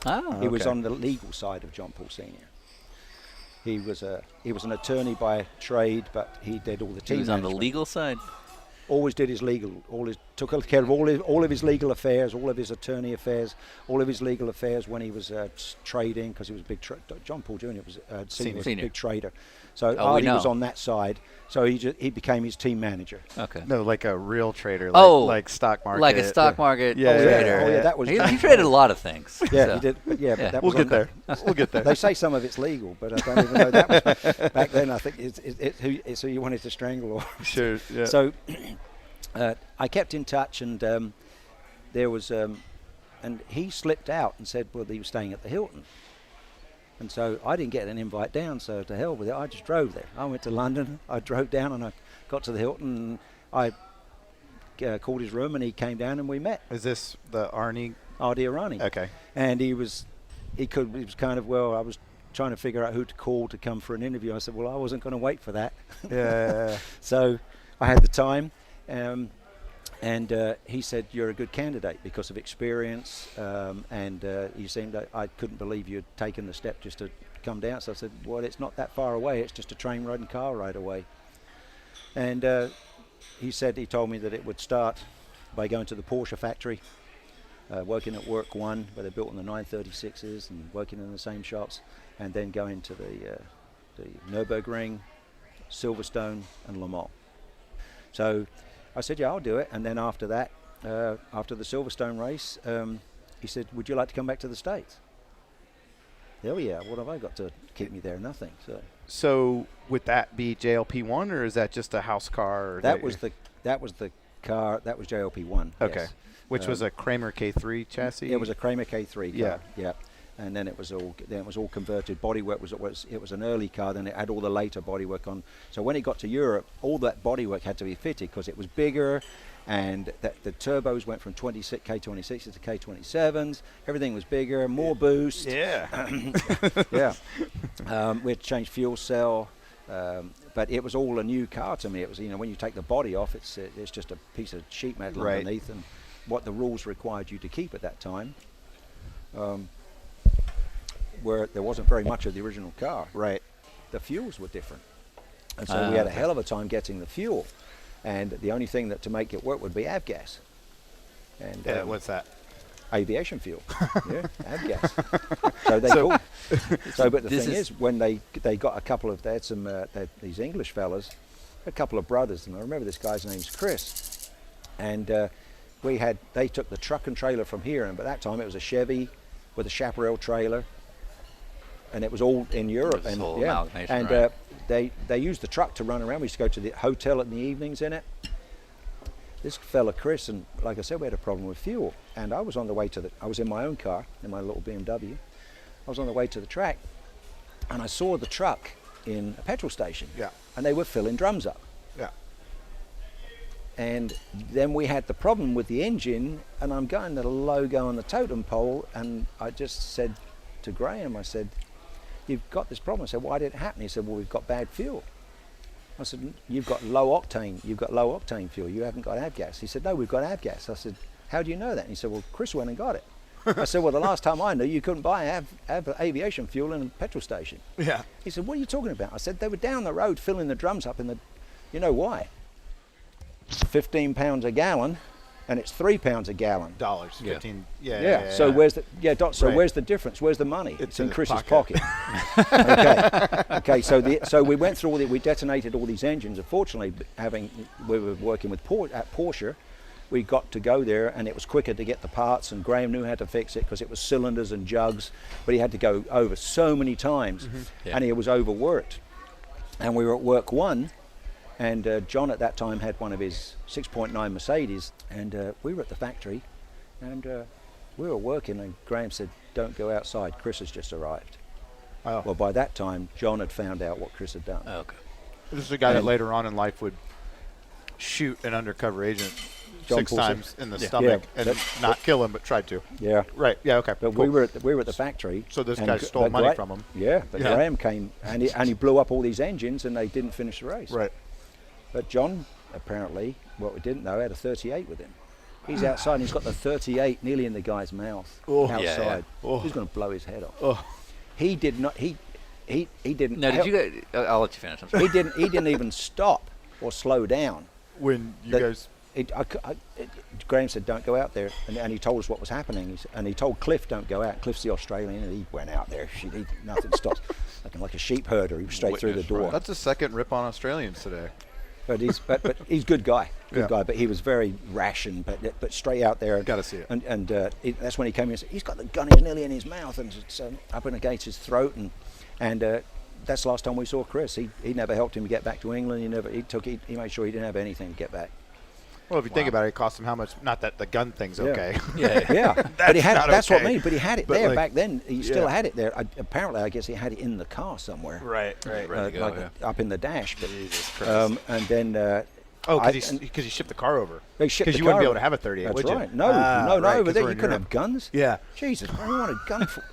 Oh, He was okay. on the legal side of John Paul Sr. He was an attorney by trade, but he did all the he team was on the management. legal side. Always did his legal, took care of all of his legal affairs, all of his attorney affairs, all of his legal affairs when he was trading, because he was a big John Paul Jr. was senior. Was a Senior. big trader. So Oh, we Artie was know. on that side. So he became his team manager. Okay. No, like a real trader. Like stock market. Like a stock market Yeah, trader. Oh, yeah, that was. He traded a lot of things. Yeah, so. he did. But yeah, Yeah. but that We'll was get on there. We'll get there. They say some of it's legal, but I don't even know that was back then. I think it's who you wanted to strangle. Or Sure. Yeah. So I kept in touch, and there was, and he slipped out and said, well, he was staying at the Hilton. And so I didn't get an invite down, so to hell with it. I just drove there. I went to London, I drove down, and I got to the Hilton, and I called his room, and he came down, and we met. Is this the Arnie? Ardi Arani. Okay. And he was kind of, well, I was trying to figure out who to call to come for an interview. I said, well, I wasn't going to wait for that. Yeah. So I had the time, and he said, you're a good candidate because of experience, and he seemed that I couldn't believe you'd taken the step just to come down. So I said, well, it's not that far away. It's just a train ride and car ride away. And he told me that it would start by going to the Porsche factory, working at Work 1, where they're built on the 936s, and working in the same shops, and then going to the Nürburgring, Silverstone, and Le Mans. So I said, yeah, I'll do it. And then after that, after the Silverstone race, he said, would you like to come back to the States? Hell yeah, what have I got to keep me there? Nothing. So would that be JLP1, or is that just a house car? Or That was the car, that was JLP1. Okay. Yes. Which was a Kramer K3 chassis? It was a Kramer K3 car. Yeah. Yeah. And then it was all converted. Bodywork was an early car. Then it had all the later bodywork on. So when it got to Europe, all that bodywork had to be fitted because it was bigger, And the turbos went from K26s to K27s. Everything was bigger, more boost. Yeah. Yeah. We had to change fuel cell, but it was all a new car to me. It was, when you take the body off, it's just a piece of sheet metal Right. underneath, and what the rules required you to keep at that time, where there wasn't very much of the original car. Right. The fuels were different, and so we had a hell of a time getting the fuel. And the only thing that to make it work would be avgas. And What's that? aviation fuel. Yeah, avgas. So they called. So, but the thing is, when they got a couple of, they had some these English fellas, a couple of brothers, and I remember this guy's name's Chris, and they took the truck and trailer from here, and by that time it was a Chevy with a chaparral trailer, and it was all in Europe. This And whole yeah, amalgamation, and right. they used the truck to run around. We used to go to the hotel in the evenings in it. This fella Chris, and like I said, we had a problem with fuel, and I was on the way I was in my own car, in my little BMW. I was on the way to the track, and I saw the truck in a petrol station. Yeah. And they were filling drums up. Yeah. And then we had the problem with the engine, and I'm going to the logo on the totem pole, and I just said to Graham, I said, "You've got this problem." I said, "Why did it happen?" He said, "Well, we've got bad fuel." I said, "You've got low octane fuel, you haven't got avgas." He said, "No, we've got avgas." I said, "How do you know that?" And he said, "Well, Chris went and got it." I said, "Well, the last time I knew, you couldn't buy aviation fuel in a petrol station." Yeah. He said, "What are you talking about?" I said, "They were down the road filling the drums up in the, you know why? 15 pounds a gallon, and it's 3 pounds a gallon. Dollars. Yeah. 15. Yeah. Yeah. So where's the Right. where's the difference? Where's the money? It's in in his Chris's pocket. pocket. Okay. So we went through we detonated all these engines. Unfortunately, we were working with at Porsche. We got to go there, and it was quicker to get the parts, and Graham knew how to fix it because it was cylinders and jugs, but he had to go over so many times, Yeah. and he was overworked. And we were at work one, and John at that time had one of his 6.9 Mercedes, and we were at the factory, and we were working, and Graham said, "Don't go outside, Chris has just arrived." Oh. Well, by that time, John had found out what Chris had done. Okay. This is a guy that And- later on in life would shoot an undercover agent John 6 Paulson. times in the Yeah. stomach Yeah, and not kill him, but tried to. Yeah. Right. Yeah. Okay. But cool. we were at the factory. So this and guy stole money from him. Yeah, but Yeah. Graham came and he blew up all these engines, and they didn't finish the race. Right. But John, apparently, what we didn't know, had a 38 with him. He's outside, and he's got the 38 nearly in the guy's mouth Oh. outside. Yeah, yeah. Oh. He's going to blow his head off. Oh. He did not. He didn't. Now, did you guys? I'll let you finish. I'm sorry. He didn't even stop or slow down. When you That- guys. Graham said, "Don't go out there," and he told us what was happening. And he told Cliff, "Don't go out." Cliff's the Australian, and he went out there. Nothing stops. Like a sheep herder, he was straight through the Witness, door. right. That's a second rip on Australians today. But he's a good guy, Yeah. But he was very rash but straight out there. Gotta see it. And that's when he came in and said, "He's got the gun, he's nearly in his mouth, and it's up against his throat." And that's the last time we saw Chris. He never helped him get back to England. He made sure he didn't have anything to get back. Well, if you think about it, it cost him how much? Not that the gun thing's Yeah. okay. Yeah. Yeah, but he had not that's what okay. I mean. But he had it But there like- back then. He still yeah. had it there. Apparently, I guess he had it in the car somewhere. Right. Right. Ready to go, like yeah. up in the dash. But, Jesus Christ. and then Oh, I- because he shipped the car over. they shipped Because the you wouldn't car be able over. to have a 38, That's would you? right. No, Ah, no, right, over 'cause there we're you in couldn't Europe. have guns. Yeah. Jesus, what do you want a gun for?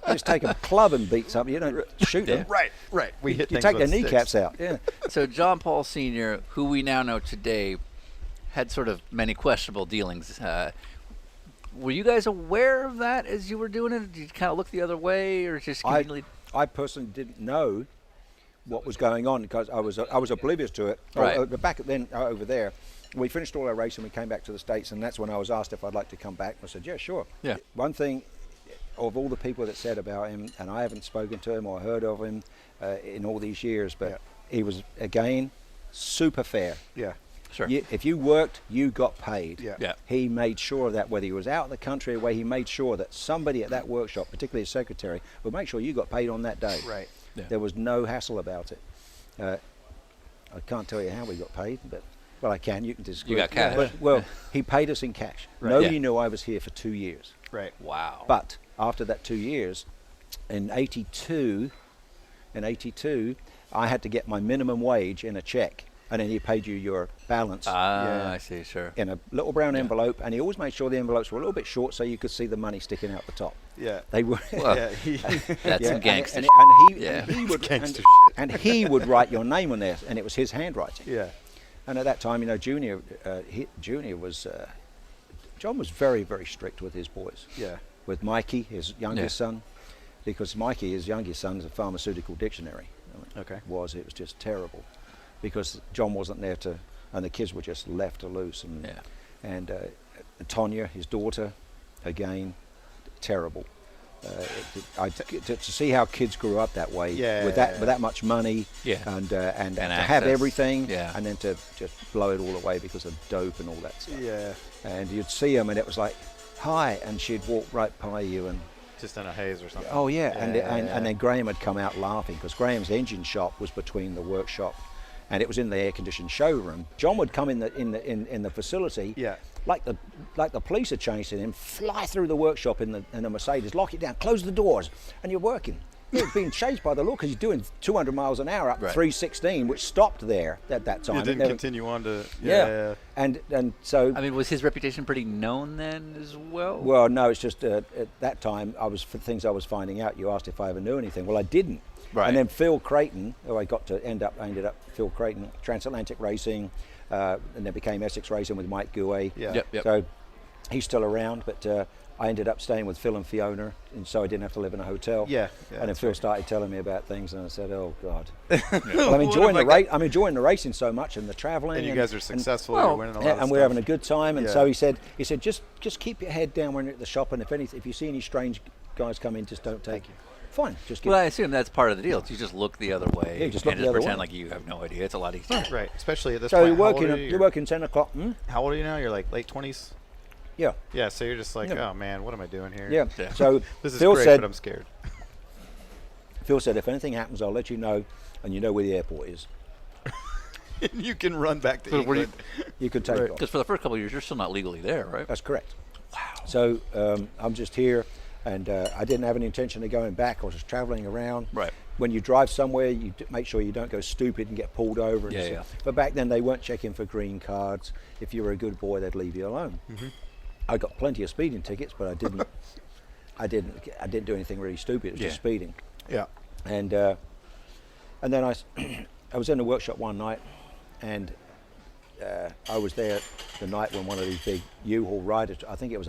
You just take a club and beat something. You don't shoot them. Right. Right. We hit You things take their with sticks. kneecaps out. Yeah. So John Paul Sr., who we now know today, had sort of many questionable dealings. Were you guys aware of that as you were doing it? Did you kind of look the other way, or just conveniently? I personally didn't know what was going on because I was oblivious to it. Right. Back then over there, we finished all our race and we came back to the States, and that's when I was asked if I'd like to come back. I said, "Yeah, sure." Yeah. One thing, of all the people that said about him, and I haven't spoken to him or heard of him in all these years, but he was again super fair. Yeah. Sure. If you worked, you got paid. Yeah. Yeah. He made sure of that, whether he was out of the country or where he made sure that somebody at that workshop, particularly his secretary, would make sure you got paid on that day. Right. Yeah. There was no hassle about it. I can't tell you how we got paid, but well, I can. You can discuss. You got cash. Well, he paid us in cash. Right. Nobody Yeah. knew I was here for 2 years. Right. Wow. But after that 2 years, in '82, I had to get my minimum wage in a check and then he paid you your balance I see, sure. in a little brown envelope, and he always made sure the envelopes were a little bit short so you could see the money sticking out the top. Yeah. They were. Well, that's some gangster shit. And he would Gangster and he would write your name on there, and it was his handwriting. Yeah. And at that time, Junior was. John was very, very strict with his boys. Yeah. With Mikey, his youngest son, because Mikey, his youngest son, is a pharmaceutical dictionary. Okay. It was just terrible, because John wasn't there and the kids were just left to loose. And Tonya, his daughter, again, terrible. To see how kids grew up that way with that much money and to have everything and then to just blow it all away because of dope and all that stuff. Yeah. And you'd see them and it was like, hi, and she'd walk right by you and just in a haze or something. oh yeah, and then Graham had come out laughing because Graham's engine shop was between the workshop and it was in the air-conditioned showroom. John would come in the facility, like the police had chased him, fly through the workshop in the Mercedes, lock it down, close the doors, and you're working. You're being chased by the law because he's doing 200 miles an hour up 316, which stopped there at that time. You didn't continue on to and so. I mean, was his reputation pretty known then as well? Well, no, it's just at that time for things I was finding out. You asked if I ever knew anything. Well, I didn't. Right. And then Phil Creighton, who I ended up Phil Creighton, Transatlantic Racing, and then became Essex Racing with Mike Gouet. Yeah. Yep. So he's still around, but I ended up staying with Phil and Fiona, and so I didn't have to live in a hotel. Yeah. And then Phil started telling me about things, and I said, "Oh God." Well, I'm enjoying the racing so much and the traveling. And you guys are successful. And, you're winning a lot of and we're stuff. having a good time. And so he said, just keep your head down when you're at the shop, and if you see any strange guys come in, just don't take. Fine, just get. Well, I assume that's part of the deal. You just look the other way Yeah, just look and the other pretend way. like you have no idea. It's a lot easier. Right, especially at this So point. you're working 10 o'clock. How old are you now? You're like late 20s? Yeah. Yeah, so you're just like, oh man, what am I doing here? Yeah. So This is Phil great, said, but I'm scared. Phil said, if anything happens, I'll let you know, and you know where the airport is. You can run back to So were England. You could take off. Because for the first couple of years, you're still not legally there, right? That's correct. Wow. So I'm just here, and I didn't have any intention of going back. I was just traveling around. Right. When you drive somewhere, you make sure you don't go stupid and get pulled over. And Yeah. But back then, they weren't checking for green cards. If you were a good boy, they'd leave you alone. Mm-hmm. I got plenty of speeding tickets, but I didn't. I didn't do anything really stupid. It was just speeding. Yeah. And then I was in the workshop one night, and I was there the night when one of these big U-Haul riders, I think it was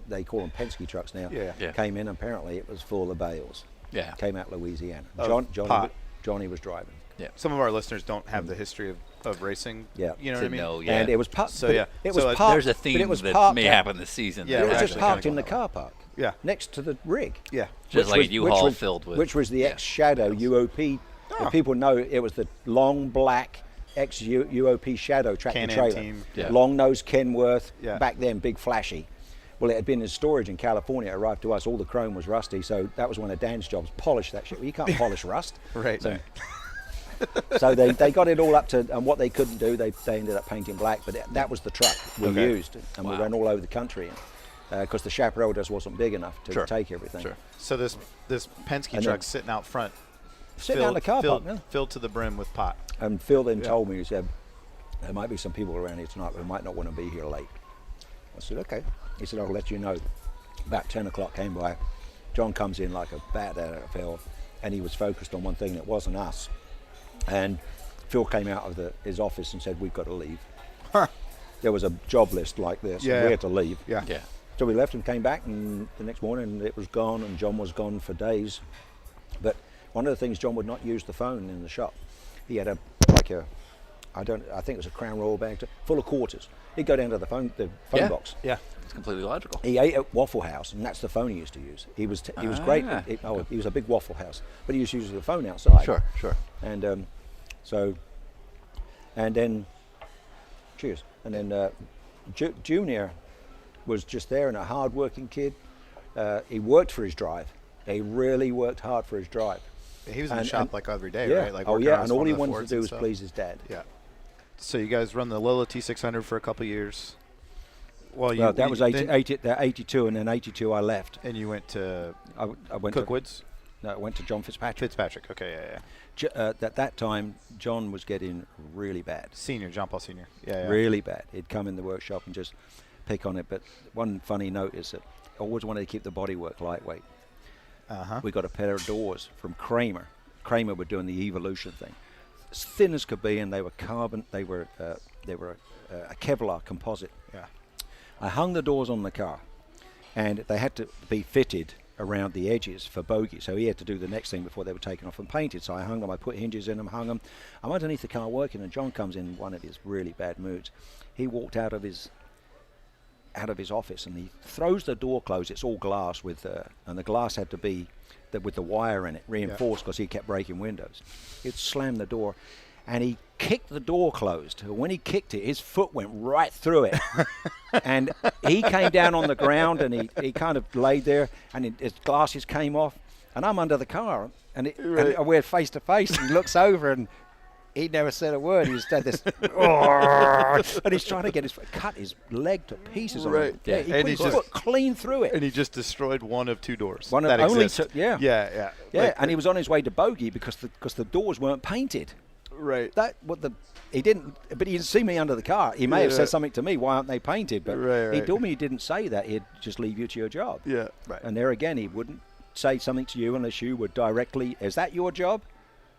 they call them Penske trucks now, Yeah. came in. Apparently it was full of bales. Yeah. Came out Louisiana. Pot. Johnny was driving. Yeah. Some of our listeners don't have the history of racing. Yeah. You know To what I mean? know, yeah. And it was parked. So, yeah. It was So, parked. There's a but theme it was that parked may at- happen this season. Yeah, It that was we're just actually parked gonna in the go car park. Yeah. Next to the rig. Yeah. Just like a U-Haul filled with. Which was the ex-Shadow UOP. Oh. People know it was the long black ex-UOP Shadow tractor Can-Am trailer. team. Yeah. Long-nosed Kenworth, Yeah. back then big flashy. Well, it had been in storage in California. It arrived to us. All the chrome was rusty, so that was one of Dan's jobs. Polish that shit. Well, you can't polish rust. Right. So, so they got it all up to, and what they couldn't do, they ended up painting black. But that was the truck we used, and we ran all over the country. Because the chaparral just wasn't big enough to take everything. Sure. So this Penske And truck's sitting out front, Sitting out in the car park, yeah. filled to the brim with pot. And Phil then told me, he said, there might be some people around here tonight who might not want to be here late. I said, okay. He said, I'll let you know. About 10 o'clock came by. John comes in like a bat out of hell, and he was focused on one thing that wasn't us. And Phil came out of his office and said, we've got to leave. There was a job list like this, and we had to leave. Yeah. Yeah. So we left and came back, and the next morning it was gone, and John was gone for days. But one of the things, John would not use the phone in the shop. He had I think it was a Crown Royal bag full of quarters. He'd go down to the phone box. Yeah. It's completely logical. He ate at Waffle House, and that's the phone he used to use. He was great. He was a big Waffle House, but he used to use the phone outside. Sure. And and then, cheers. And then Junior was just there, and a hard-working kid. He worked for his drive. He really worked hard for his drive. He was in the shop like every day, Yeah. right? Like oh working yeah, on his and all he Formula wanted Fords to do and was stuff. please his dad. Yeah. So you guys run the Lola T600 for a couple years. Well, That was 82, and then 82 I left. And you went to I went Cookwood's. No, I went to John Fitzpatrick. Fitzpatrick. Okay, yeah. At that time, John was getting really bad. Senior, John Paul Senior. Yeah. Really bad. He'd come in the workshop and just pick on it. But one funny note is that I always wanted to keep the bodywork lightweight. We got a pair of doors from Kramer. Kramer were doing the Evolution thing, as thin as could be, and they were carbon. They were a Kevlar composite. Yeah. I hung the doors on the car, and they had to be fitted around the edges for bogey. So he had to do the next thing before they were taken off and painted. So I hung them. I put hinges in them, hung them. I'm underneath the car working, and John comes in one of his really bad moods. He walked out of his office, and he throws the door closed. It's all glass and the glass had to be with the wire in it, reinforced, because he kept breaking windows. He'd slam the door, and he kicked the door closed. When he kicked it, his foot went right through it. And he came down on the ground, and he kind of laid there, and his glasses came off, and I'm under the car, and we're face to face, and he looks over, and he never said a word. He just had this, and he's trying to cut his leg to pieces. Right. Yeah. He put his foot clean through it. And he just destroyed one of two doors. One of that only exist. yeah. Yeah. Yeah, and he was on his way to bogey because the doors weren't painted. Right. He didn't see me under the car. He may have said something to me. Why aren't they painted? But Right. he told me he didn't say that. He'd just leave you to your job. Yeah. Right. And there again, he wouldn't say something to you unless you were directly. Is that your job?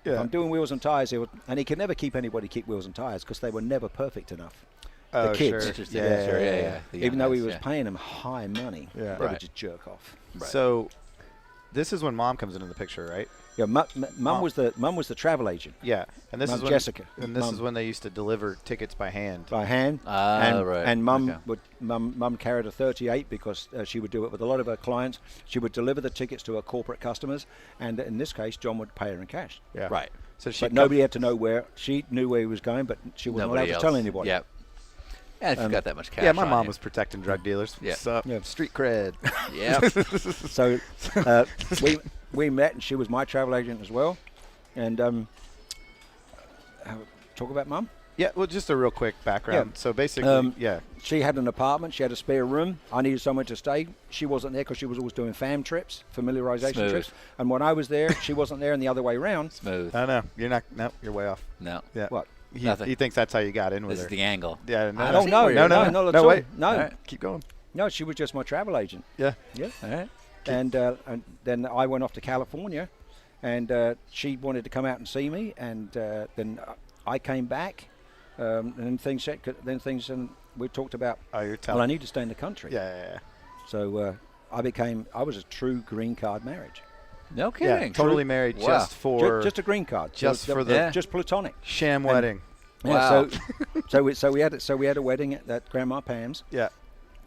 Yeah. If I'm doing wheels and tires, and he could never keep anybody keep wheels and tires because they were never perfect enough. Oh, the kids, sure. Yeah. Even though he was paying them high money, Yeah. they would Right. just jerk off. Right. So, this is when Mom comes into the picture, right? Yeah, mum was the travel agent. Yeah. And this Mum, is when Jessica. And this Mum. is when they used to deliver tickets by hand. By hand, Right. and Mum Okay. Mum carried a 38 because she would do it with a lot of her clients. She would deliver the tickets to her corporate customers, and in this case, John would pay her in cash. Yeah. Right. So she But nobody had to know where. She knew where he was going, but she wasn't Nobody allowed else. to tell anybody. Yep. And if you got that much cash. Yeah, my on mom you. was protecting drug dealers. Yeah. So, Yeah. street cred. Yeah. So we met, and she was my travel agent as well. And talk about Mum. Yeah, well, just a real quick background. Yeah. So basically, She had an apartment. She had a spare room. I needed somewhere to stay. She wasn't there because she was always doing fam trips, familiarization Smooth. trips. And when I was there, she wasn't there, and the other way around. Smooth. I know. You're not. No, you're way off. No. Yeah. What? Nothing. He thinks that's how you got in with This her. is the angle. Yeah. No, not at all. Wait. No, All right. Keep going. no, she was just my travel agent. Yeah. Yeah. All right. And then I went off to California, and she wanted to come out and see me, and then I came back, and and we talked about. Oh, you're Well, telling. I need to stay in the country. Yeah. So I was a true green card marriage. No Yeah. kidding. Totally married Wow. just for Just a green card. just So for the- just platonic. sham wedding. Wow. Yeah, so we had a wedding at Grandma Pam's, Yeah.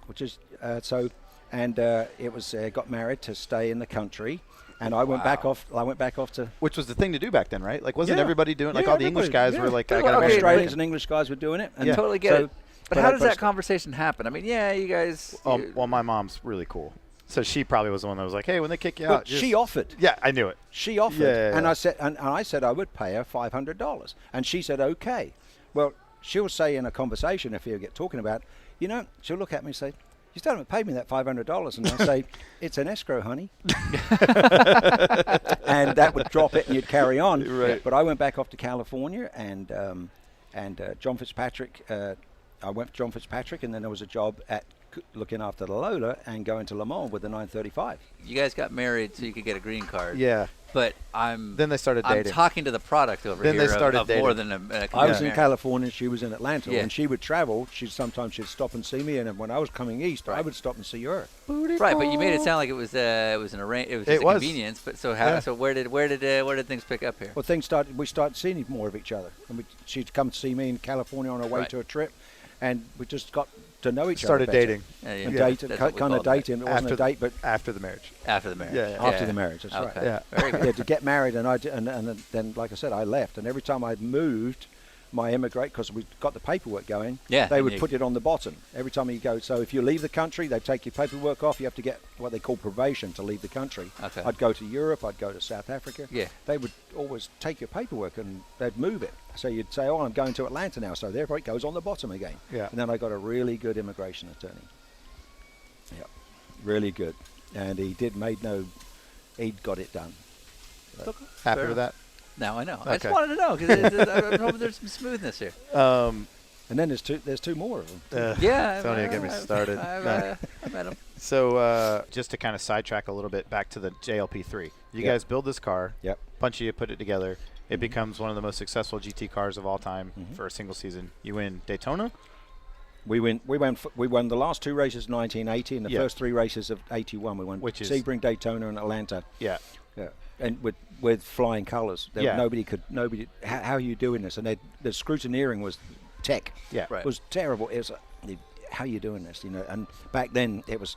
which is it was got married to stay in the country, and I went back off. I went back off to. Which was the thing to do back then, right? Like, wasn't Yeah. everybody doing? Like, Yeah, all the English everybody- guys were like, yeah. I got Okay, Australians and English guys were doing it. And Totally get it. But how does I that conversation happen? I mean, yeah, you guys. Well, my mom's really cool, so she probably was the one that was like, "Hey, when they kick you Well, out, just-" she offered. Yeah, I knew it. She offered, Yeah. and I said I would pay her $500, and she said okay. Well, she'll say in a conversation if you get talking about, she'll look at me and say, "You still haven't paid me that $500," and I say, "It's an escrow, honey," and that would drop it, and you'd carry on. Right. But I went back off to California, and John Fitzpatrick. I went to John Fitzpatrick, and then there was a job at looking after the Lola and going to Le Mans with the 935. You guys got married so you could get a green card. Yeah. But Then they started I'm dating. talking to the product over Then here they started of more dating. than a I was in marriage. California, she was in Atlanta. Yeah. When she would travel, she'd stop and see me, and when I was coming east, I would stop and see her. Right, but you made it sound like it was an it was just It a was. convenience. But so Yeah. where did things pick up here? Well, we started seeing more of each other. And she'd come to see me in California on her way Right. to a trip, and we just got to know each Started other better. dating And Yeah, dated, that's what we kind of called it. dating. It wasn't a date, but after the marriage. After the marriage. Yeah. after the marriage. That's Okay. right. Yeah. Very good. Yeah, to get married, and then, like I said, I left. And every time I moved, my immigrate, because we got the paperwork going, Yeah, they and would you- put it on the bottom every time you go. So if you leave the country, they take your paperwork off. You have to get what they call probation to leave the country. Okay. I'd go to Europe. I'd go to South Africa. Yeah. They would always take your paperwork and they'd move it. So you'd say, "Oh, I'm going to Atlanta now." So therefore, it goes on the bottom again. Yeah. And then I got a really good immigration attorney. Yeah, really good, and he'd got it done. Happy Fair with that? Now I know. I just Okay. wanted to know because I'm hoping there's some smoothness here. And then there's two more of them. Yeah. Don't even get me started. I met him. So just to kind of sidetrack a little bit back to the JLP3. You guys build this car. Yep. Bunch of you put it together. It becomes one of the most successful GT cars of all time Mm-hmm. for a single season. You win Daytona. We won the last 2 races in 1980 and the Yeah. first 3 races of 81. We won Which is- Sebring, Daytona, and Atlanta. Yeah. Yeah, and with flying colours. Yeah. Nobody. How are you doing this? And the scrutineering was tech. Yeah. Right. It was terrible. It was how are you doing this? And back then it was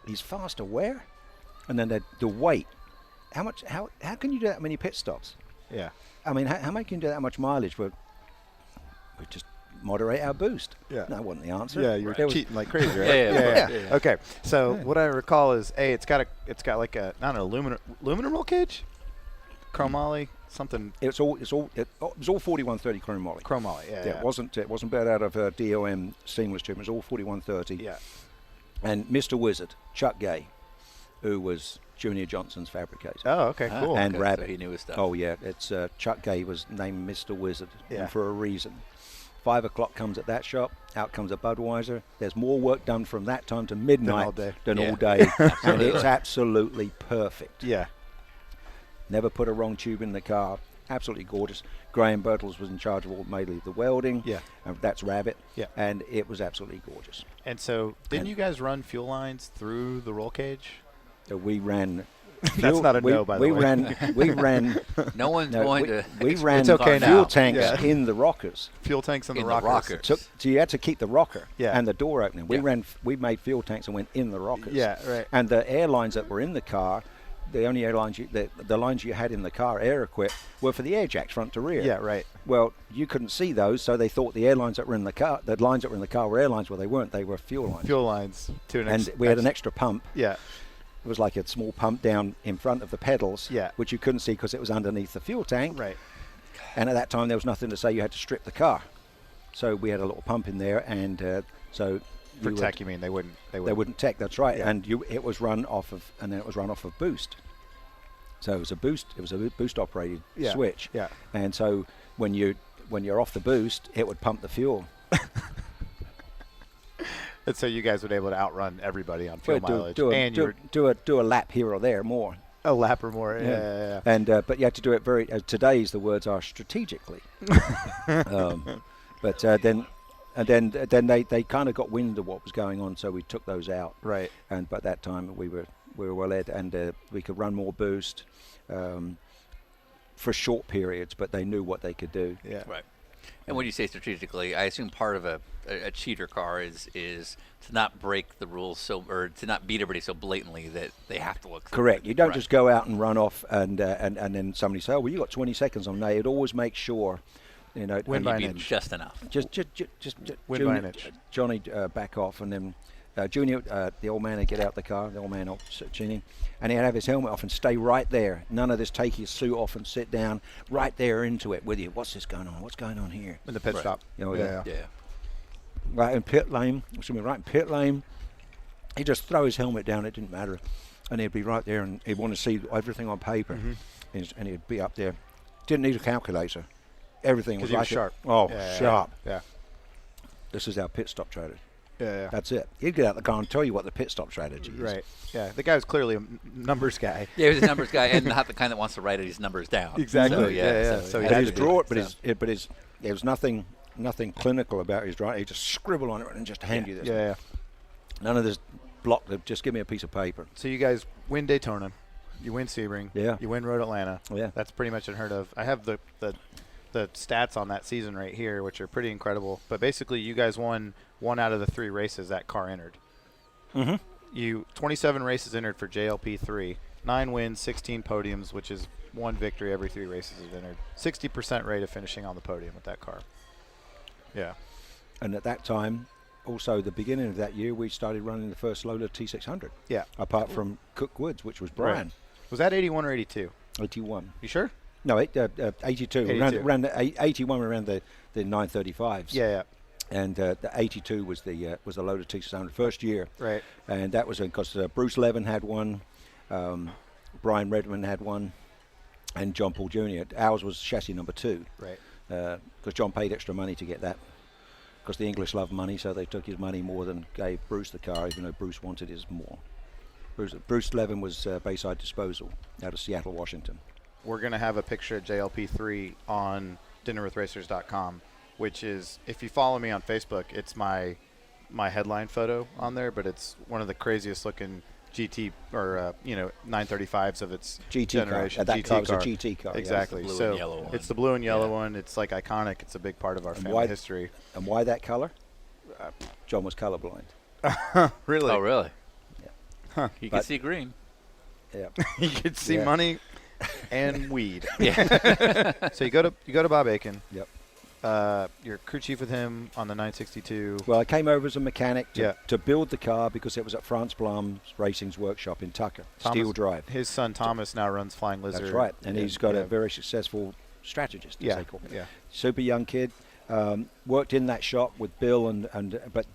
he's faster where, and then the weight. How can you do that many pit stops? Yeah. I mean, how can you do that much mileage? We just moderate our boost. Yeah. That wasn't the answer. Yeah, you were There was- cheating like crazy, right? Yeah. Okay, so what I recall is, it's got like a not an aluminum roll cage, chromoly, something It was all 4130 chromoly. chromoly. Yeah, It wasn't bad out of DOM seamless trim. It was all 4130. Yeah. And Mr. Wizard, Chuck Gay, who was Junior Johnson's fabricator. Oh, okay, cool. And Okay, Rabbit. So he knew his stuff. Oh yeah, it's Chuck Gay was named Mr. Wizard, Yeah. and for a reason. 5 o'clock comes at that shop. Out comes a Budweiser. There's more work done from that time to midnight all day. than Yeah. all day, and it's absolutely perfect. Yeah. Never put a wrong tube in the car. Absolutely gorgeous. Graham Bertels was in charge of all mainly the welding. Yeah. That's Rabbit. Yeah. And it was absolutely gorgeous. And so, didn't And- you guys run fuel lines through the roll cage? We ran. That's not a no, by the way. We ran. No one's No, going we, to. we ran It's okay fuel now. tanks Yeah. in the rockers. Fuel tanks and In the the rockers. rockers. So you had to keep the rocker Yeah. and the door opening. Yeah. We made fuel tanks and went in the rockers. Yeah, right. And the airlines that were in the car, the only airlines the lines you had in the car, air equipped, were for the air jacks front to rear. Yeah, right. Well, you couldn't see those, so they thought the airlines that were in the car, the lines that were in the car were airlines. Well, they weren't. They were fuel lines. Fuel lines to an And we had an extra pump. Yeah. It was like a small pump down in front of the pedals, Yeah. which you couldn't see because it was underneath the fuel tank. Right. And at that time, there was nothing to say you had to strip the car. So we had a little pump in there, and so For you tech, you mean they wouldn't? they wouldn't tech. That's right. Yeah. And it was run off of, and then it was run off of boost. So it was a boost. It was a boost operated Yeah. switch. Yeah. And so when you're off the boost, it would pump the fuel. And so you guys would be able to outrun everybody on fuel mileage, and you were do a lap here or there more. a lap or more. Yeah. And but you had to do it very. Today's the words are strategically. But then they kind of got wind of what was going on, so we took those out. Right. And by that time we were well led, and we could run more boost for short periods. But they knew what they could do. Yeah. Right. And when you say strategically, I assume part of a cheater car is to not break the rules or to not beat everybody so blatantly that they have to look. Correct. You don't Right. just go out and run off and then somebody say, "Oh, well, you got 20 seconds on me." It always makes sure, Win and by You an beat inch. just enough. just Win by an inch. Johnny back off, and then Junior, the old man, would get out the car. The old man, Ginny, and he'd have his helmet off and stay right there. None of this take his suit off and sit down. Right there into it with you. What's this going on? What's going on here? In the pit Right. stop. Oh, yeah. Yeah. Right in pit lane. Right in pit lane. He'd just throw his helmet down. It didn't matter, and he'd be right there, and he'd want to see everything on paper, and he'd be up there. Didn't need a calculator. Everything was Because he was like sharp. Oh, Yeah, sharp. Yeah. This is our pit stop strategy. Yeah. That's it. He'd get out the car and tell you what the pit stop strategy is. Right. Yeah. The guy was clearly a numbers guy. Yeah, he was a numbers guy and not the kind that wants to write his numbers down. Exactly. So, Yeah. So he But had his to do drawer, it, but there was nothing clinical about his drawing. He just scribble on it and just hand you this. Yeah. None of this block. Just give me a piece of paper. So you guys win Daytona, you win Sebring, Yeah. you win Road Atlanta. Yeah. That's pretty much unheard of. I have the stats on that season right here, which are pretty incredible. But basically, you guys won 1 out of the 3 races that car entered. Mm-hmm. You 27 races entered for JLP3, 9 wins, 16 podiums, which is 1 victory every 3 races have entered. 60% rate of finishing on the podium with that car. Yeah. And at that time, also the beginning of that year, we started running the first Lola T600. Yeah. Apart from Cook Woods, which was Brian, Was that 81 or 82? 81. You sure? No, 82. 82. Ran the 81. We ran the 935s. Yeah. And the 82 was the Lola T600 first year. Right. And that was because Bruce Levin had one, Brian Redmond had one, and John Paul Jr. Ours was chassis number 2. Right. Because John paid extra money to get that. Because the English love money, so they took his money more than gave Bruce the car, even though Bruce wanted his more. Bruce Levin was Bayside Disposal out of Seattle, Washington. We're going to have a picture of JLP3 on dinnerwithracers.com, which is, if you follow me on Facebook, it's my headline photo on there, but it's one of the craziest looking GT or 935s of its GT generation. car. That car was a GT car. Exactly. It's the blue So and yellow one. it's the blue and yellow one. It's like iconic. It's a big part of our family history. And why that color? John was colorblind. Really? Oh, really? Yeah. Huh. You can see green. Yeah. You could see Yeah. money and weed. Yeah. So you go to Bob Akin. Yep. You're crew chief with him on the 962. Well, I came over as a mechanic Yeah. to build the car because it was at Franz Blum's Racing's workshop in Tucker, Steel Drive. His son Thomas now runs Flying Lizard. That's right, and he's got yeah. a very successful strategist, as Yeah, they call it. yeah. Super young kid. Worked in that shop with Bill but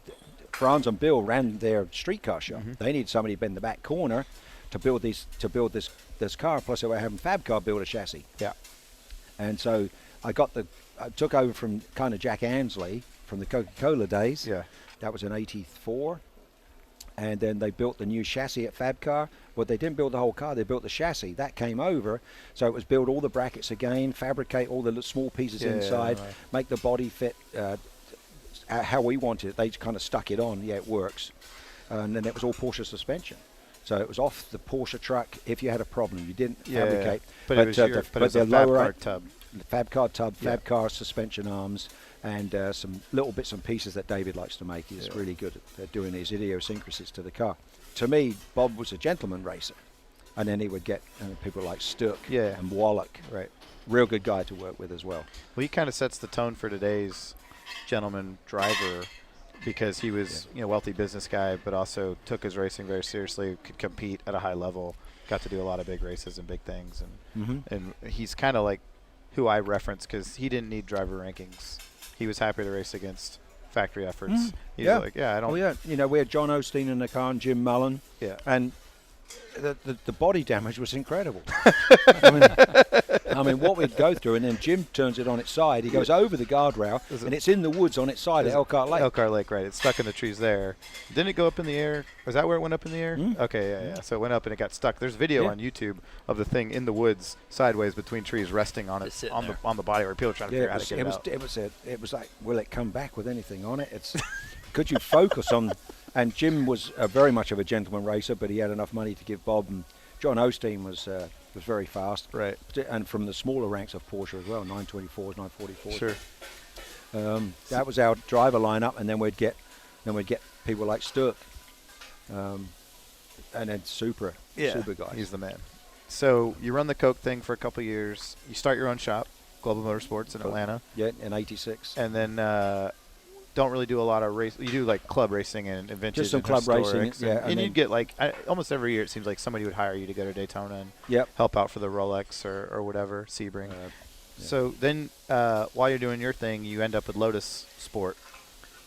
Franz and Bill ran their streetcar shop. Mm-hmm. They needed somebody to bend the back corner to build this car. Plus, they were having Fabcar build a chassis. Yeah. And so I took over from kind of Jack Ansley from the Coca-Cola days. Yeah. That was in '84. And then they built the new chassis at Fabcar. Well, they didn't build the whole car, they built the chassis. That came over. So it was build all the brackets again, fabricate all the small pieces inside, right. make the body fit how we wanted it. They kind of stuck it on. Yeah, it works. And then it was all Porsche suspension. So it was off the Porsche truck if you had a problem. You didn't fabricate. But it was your, but it's a Fabcar tub. Fabcar tub, Fabcar suspension arms, and some little bits and pieces that David likes to make. He's really good at doing his idiosyncrasies to the car. To me, Bob was a gentleman racer, and then he would get people like Sturck and Wallach. Right. Real good guy to work with as well. Well, he kind of sets the tone for today's gentleman driver because he was a wealthy business guy, but also took his racing very seriously, could compete at a high level, got to do a lot of big races and big things. And he's kind of like who I reference because he didn't need driver rankings. He was happy to race against factory efforts. He's like, I don't. Oh yeah, we had John Osteen in the car and Jim Mullen. Yeah. And the body damage was incredible. I mean, what we'd go through, and then Jim turns it on its side. He goes over the guardrail, and it's in the woods on its side at Elkhart Lake. Elkhart Lake, right. It's stuck in the trees there. Didn't it go up in the air? Was that where it went up in the air? Okay, yeah. So it went up and it got stuck. There's video on YouTube of the thing in the woods, sideways between trees, resting on it on the body where people are trying to figure out how to get it out. It was like, will it come back with anything on it? It's could you focus on? And Jim was very much of a gentleman racer, but he had enough money to give Bob. And John Osteen was very fast, right? And from the smaller ranks of Porsche as well, 924s, 944s. Sure. That was our driver lineup, and then we'd get people like Sturck, and then super guys. He's the man. So you run the Coke thing for a couple of years. You start your own shop, Global Motorsports in Atlanta. Yeah, in '86. And then don't really do a lot of race. You do like club racing and vintage. Just some and club racing, historics, and you'd get like almost every year. It seems like somebody would hire you to go to Daytona and help out for the Rolex or whatever Sebring. So then, while you're doing your thing, you end up with Lotus Sport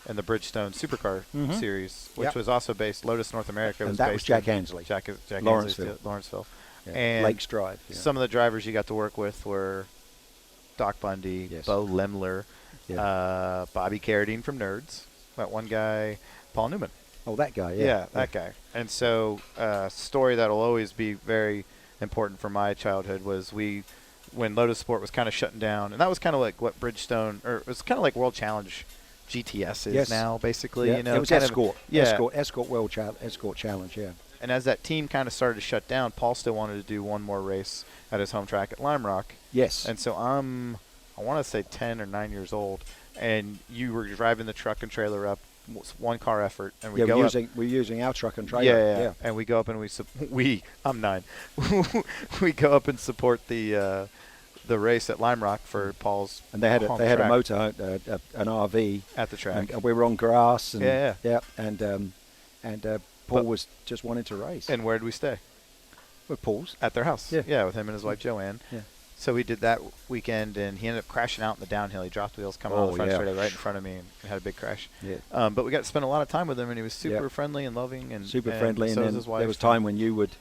and the Bridgestone Supercar series, which was also based. Lotus North America was and that based was Jack Ansley. Jack Lawrenceville. Lawrenceville. Yeah. And Lakes Drive. Yeah. some of the drivers you got to work with were Doc Bundy, Bo Lemler, Bobby Carradine from Nerds, that one guy, Paul Newman. Oh, that guy, that guy. And so story that will always be very important for my childhood was when Lotus Sport was kind of shutting down, and that was kind of like what Bridgestone, or it was kind of like World Challenge GTS is now, basically. Yeah. It was Escort. Escort World Escort Challenge, And as that team kind of started to shut down, Paul still wanted to do one more race at his home track at Lime Rock. Yes. And so I want to say 10 or 9 years old, and you were driving the truck and trailer up, one car effort, and we're using our truck and trailer. Yeah. And we go up and I'm 9. We go up and support the race at Lime Rock for Paul's. And they had track. a motor, an RV at the track. And we were on grass. And, And Paul was just wanting to race. And where did we stay? With Paul's. At their house. Yeah, with him and his wife Joanne. Yeah. So we did that weekend, and he ended up crashing out in the downhill. He dropped wheels coming on the front straight right in front of me and had a big crash. Yeah. But we got to spend a lot of time with him, and he was super friendly and loving. And friendly. So and was his wife. there was time when you would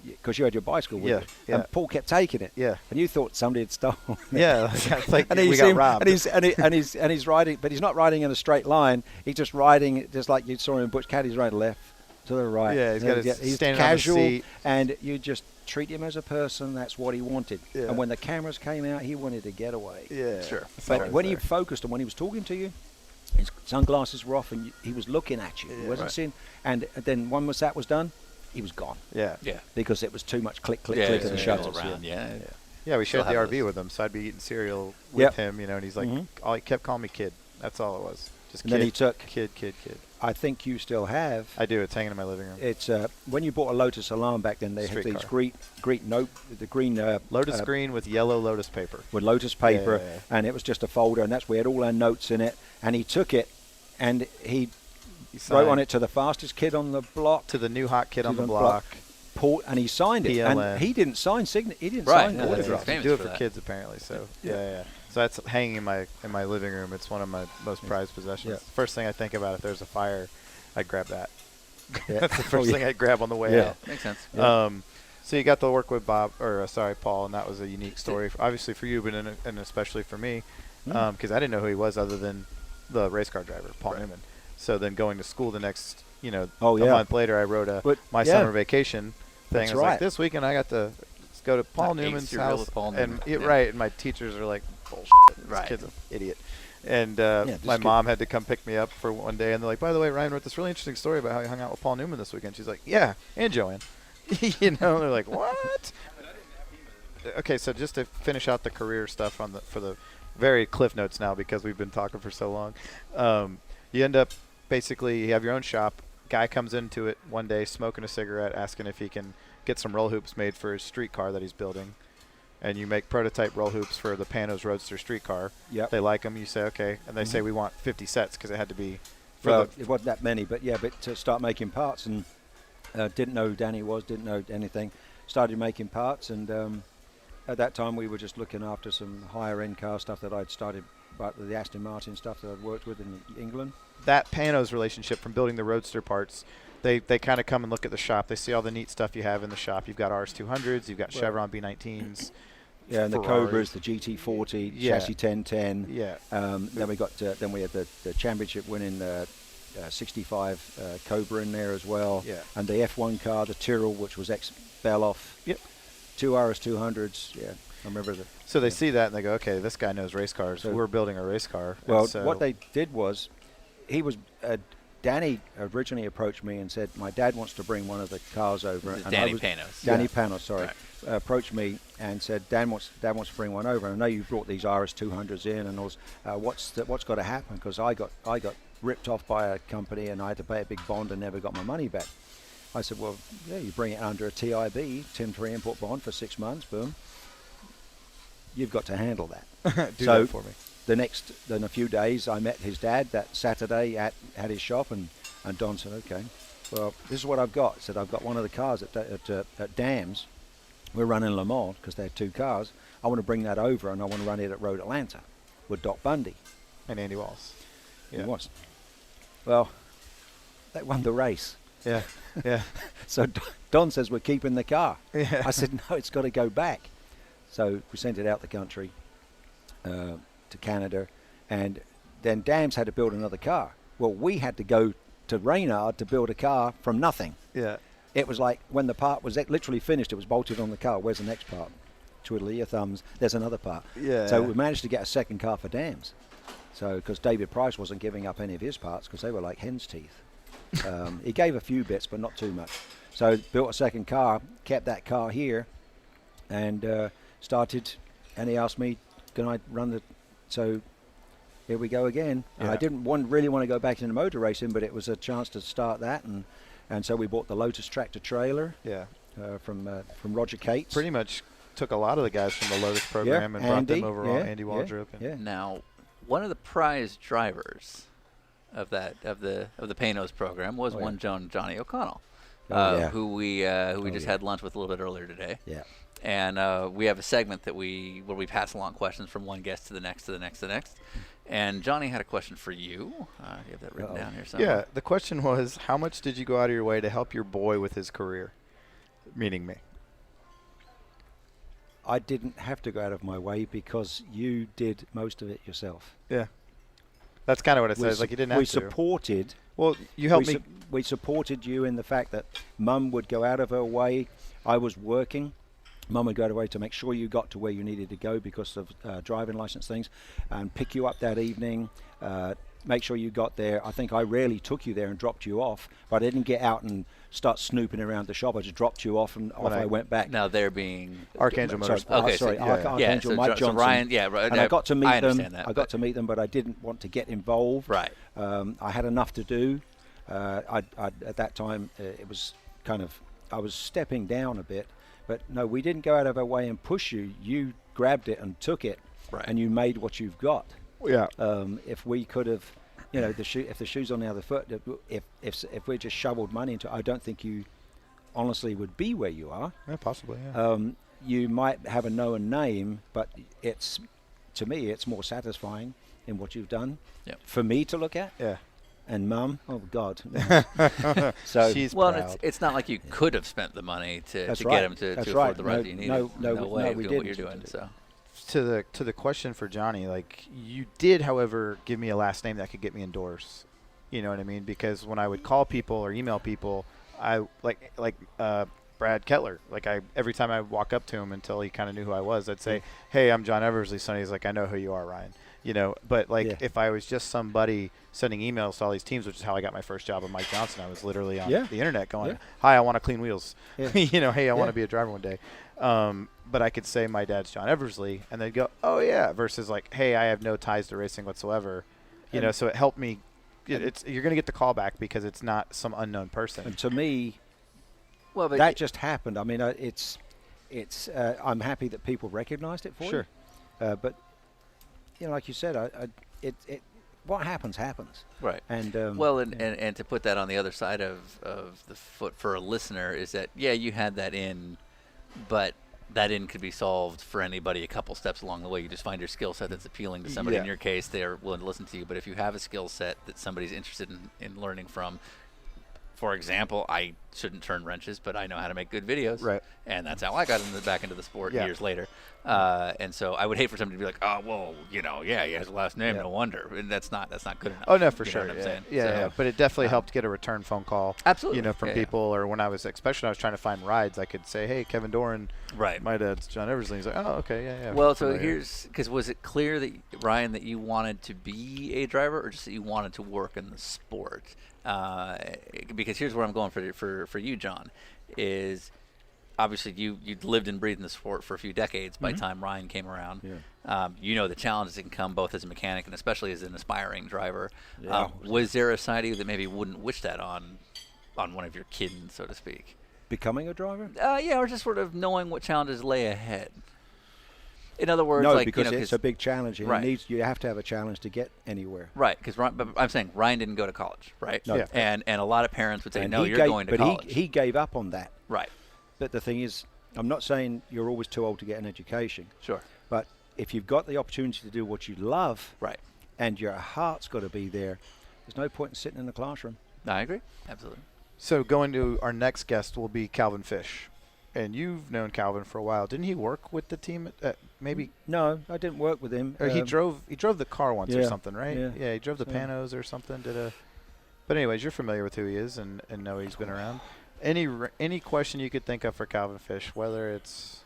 because you had your bicycle with Yeah, you. yeah. And Paul kept taking it. Yeah. And you thought somebody had stolen it. Yeah, it's like And we he's got in- robbed. and he's riding, but he's not riding in a straight line. He's just riding just like you saw in Butch Caddy's right left to the right. Yeah, he's got his he's standing on the casual, seat. and you just treat him as a person. That's what he wanted. Yeah. And when the cameras came out, he wanted to get away. Yeah, Sure. But when he focused and when he was talking to you, his sunglasses were off and he was looking at you. He Yeah. wasn't Right. seeing. And then once that was done, he was gone Yeah. Yeah. because it was too much click, click, Yeah, click yeah, of the yeah, shuttles. all around. Yeah. Yeah, we shared Still the have RV those. with him, so I'd be eating cereal with Yep. him, and he's like, Mhm. he kept calling me kid. That's all it was. Just And kid, then he took- kid. I think you still have. I do. It's hanging in my living room. It's when you bought a Lotus Alarm back then. They had Street these car. the green Lotus green with yellow Lotus paper. with Lotus paper, Yeah. and it was just a folder, and that's we had all our notes in it. And he took it, and he He wrote on signed it to the fastest kid on the block, to the new hot kid on to the the block. Paul, and he signed it. PLN. And he didn't sign He didn't Right, sign yeah, autographs. that's famous Do it for for that. kids apparently. So yeah. So that's hanging in my living room. It's one of my most prized possessions. Yeah. First thing I think about if there's a fire, I'd grab that. Yeah. That's the first thing I'd grab on the way Yeah. out. Makes sense. Yeah. So you got to work with Paul, and that was a unique story, obviously for you, but and especially for me, because I didn't know who he was other than the race car driver, Paul Newman. So then going to school the next, a month later, I wrote my summer vacation thing. That's I was like, right. this weekend I got to go to Paul Not Newman's 8-year-old house, with Paul and Newman. yeah, Yeah. right, and my teachers are like, bullshit, this Right. kid's an idiot. And this my kid- mom had to come pick me up for one day, and they're like, by the way, Ryan wrote this really interesting story about how he hung out with Paul Newman this weekend. She's like, yeah, and Joanne. They're like, what? Okay, so just to finish out the career stuff for the very cliff notes now, because we've been talking for so long, you end up basically you have your own shop. Guy comes into it one day smoking a cigarette, asking if he can get some roll hoops made for his street car that he's building. And you make prototype roll hoops for the Panos Roadster street car. Yep. They like them. You say, okay. And they say, we want 50 sets because it had to be for Well, the it wasn't that many, but to start making parts, and didn't know who Danny was, didn't know anything. Started making parts, and at that time we were just looking after some higher end car stuff that I'd started, but the Aston Martin stuff that I'd worked with in England. that Panos relationship from building the Roadster parts. They kind of come and look at the shop. They see all the neat stuff you have in the shop. You've got RS200s. You've got Chevron B19s. Yeah, and the Ferraris. Cobras, the GT40, Yeah. chassis 1010. Yeah. Then we got then we had the championship winning 65 Cobra in there as well. Yeah. And the F1 car, the Tyrrell, which was ex-Beloff. Yep. 2 RS200s. Yeah, I remember the. So they see that and they go, okay, this guy knows race cars. So- We're building a race car. And Well, so what they did was, he was Danny originally approached me and said, my dad wants to bring one of the cars over. This is and Danny I was, Panos. Danny Yeah. Panos, sorry. Right. Approached me and said, Dad wants to bring one over. I know you brought these RS200s in, and what's got to happen? Because I got ripped off by a company and I had to pay a big bond and never got my money back. I said, well, yeah, you bring it under a TIB, Tim 3 import bond for 6 months, boom. You've got to handle that. do so that for me. then a few days, I met his dad that Saturday at his shop, and Don said, okay, well, this is what I've got. He said, I've got one of the cars at Dams. We're running Le Mans because they had 2 cars. I want to bring that over, and I want to run it at Road Atlanta with Doc Bundy. And Andy Wallace. He was. Well, they won the race. Yeah. Yeah. So Don says, we're keeping the car. Yeah. I said, no, it's got to go back. So we sent it out the country to Canada, and then Dams had to build another car. Well, we had to go to Reynard to build a car from nothing. Yeah. It was like when the part was literally finished, it was bolted on the car. Where's the next part? Twiddle your thumbs. There's another part. Yeah. So we managed to get a second car for Dams. So because David Price wasn't giving up any of his parts because they were like hen's teeth. He gave a few bits, but not too much. So built a second car, kept that car here, and started. And he asked me, "Can I run the?" So here we go again. And I Yeah. didn't really want to go back into motor racing, but it was a chance to start that, and so we bought the Lotus tractor trailer Yeah. from Roger Cates. Pretty much took a lot of the guys from the Lotus program and brought them over on Andy Waldrop. And Yeah. Now, one of the prize drivers of the Panos program was Oh, yeah. one Johnny O'Connell, Oh, yeah. who we just yeah. had lunch with a little bit earlier today. Yeah. And we have a segment where we pass along questions from one guest to the next. And Johnny had a question for you. You have that written down here somewhere. Yeah. The question was, how much did you go out of your way to help your boy with his career? Meaning me. I didn't have to go out of my way because you did most of it yourself. Yeah. That's kind of what it says. Like you didn't have we to. supported. Well, you helped me. We supported you in the fact that Mum would go out of her way. I was working. Mum would go out of her way to make sure you got to where you needed to go because of driving license things, and pick you up that evening. Make sure you got there. I think I rarely took you there and dropped you off, but I didn't get out and start snooping around the shop. I just dropped you off and off I went back. Now they're being Archangel Motorsports. Okay, sorry, so, Archangel Mike Johnson. So Ryan, yeah, right. And I got to meet I them. understand that, I got to meet them, but I didn't want to get involved. Right. I had enough to do. At that time, it was kind of, I was stepping down a bit. But no, we didn't go out of our way and push you. You grabbed it and took it, right. and you made what you've got. Yeah. If we could have, if the shoe's on the other foot, if we just shoveled money into, I don't think you honestly would be where you are. Yeah, possibly. Yeah. You might have a known name, but to me, it's more satisfying in what you've done. Yep. For me to look at. Yeah. And Mum, oh God. So she's well, proud. it's not like you could have spent the money to That's get right. him to That's afford right. the ride that you needed. No way we of doing what you're didn't. doing. So To the question for Johnny, like you did, however, give me a last name that could get me indoors. You know what I mean? Because when I would call people or email people, I like Brad Kettler. Like every time I walk up to him until he kind of knew who I was, I'd say, "Hey, I'm John Eversley." Son, he's like, "I know who you are, Ryan." You know, but like if I was just somebody sending emails to all these teams, which is how I got my first job with Mike Johnson, I was literally on the internet going, "Hi, I want to clean wheels." Yeah. You know, "Hey, I want to be a driver one day." But I could say my dad's John Eversley, and they'd go, "Oh yeah," versus like, "Hey, I have no ties to racing whatsoever." You know, so it helped me. You're going to get the call back because it's not some unknown person. And to me, well, but that just happened. I mean, I'm happy that people recognized it for Sure. you. But like you said, what happens. Right. And and to put that on the other side of the foot for a listener is that you had that in, but that in could be solved for anybody a couple steps along the way. You just find your skill set that's appealing to somebody. Yeah. In your case, they're willing to listen to you. But if you have a skill set that somebody's interested in learning from, for example, I shouldn't turn wrenches, but I know how to make good videos. Right. And that's how I got back into the sport years later. And so I would hate for somebody to be like, "Oh, well, he has a last name, no wonder." And that's not good enough. Oh no, for You know sure. what I'm saying? Yeah. But it definitely helped get a return phone call. Absolutely. From people, or when I was, especially when I was trying to find rides, I could say, "Hey, Kevin Doran, Right. my dad's John Eversley." He's like, "Oh, okay, yeah." Well, so because was it clear that Ryan that you wanted to be a driver, or just that you wanted to work in the sport? Because here's where I'm going for you, John, is obviously you'd lived and breathed in the sport for a few decades by the time Ryan came around. Yeah. The challenges that can come both as a mechanic and especially as an aspiring driver. Yeah. Was there a side of you that maybe wouldn't wish that on one of your kids, so to speak? becoming a driver? Or just sort of knowing what challenges lay ahead. In other words, no, because it's a big challenge. And right. you have to have a challenge to get anywhere. Right, because I'm saying Ryan didn't go to college, right? No. Yeah. And a lot of parents would say, And no, he you're gave- going to but college. he gave up on that. Right, But the thing is, I'm not saying you're always too old to get an education. sure. But if you've got the opportunity to do what you love, Right. and your heart's got to be there, there's no point in sitting in the classroom. No, I agree. Absolutely. So going to our next guest will be Calvin Fish. And you've known Calvin for a while. Didn't he work with the team maybe? No, I didn't work with him. Or he drove the car once or yeah, something, right? yeah. He drove the So- Panos or something. But anyways, you're familiar with who he is and know he's been around. Any question you could think of for Calvin Fish, whether it's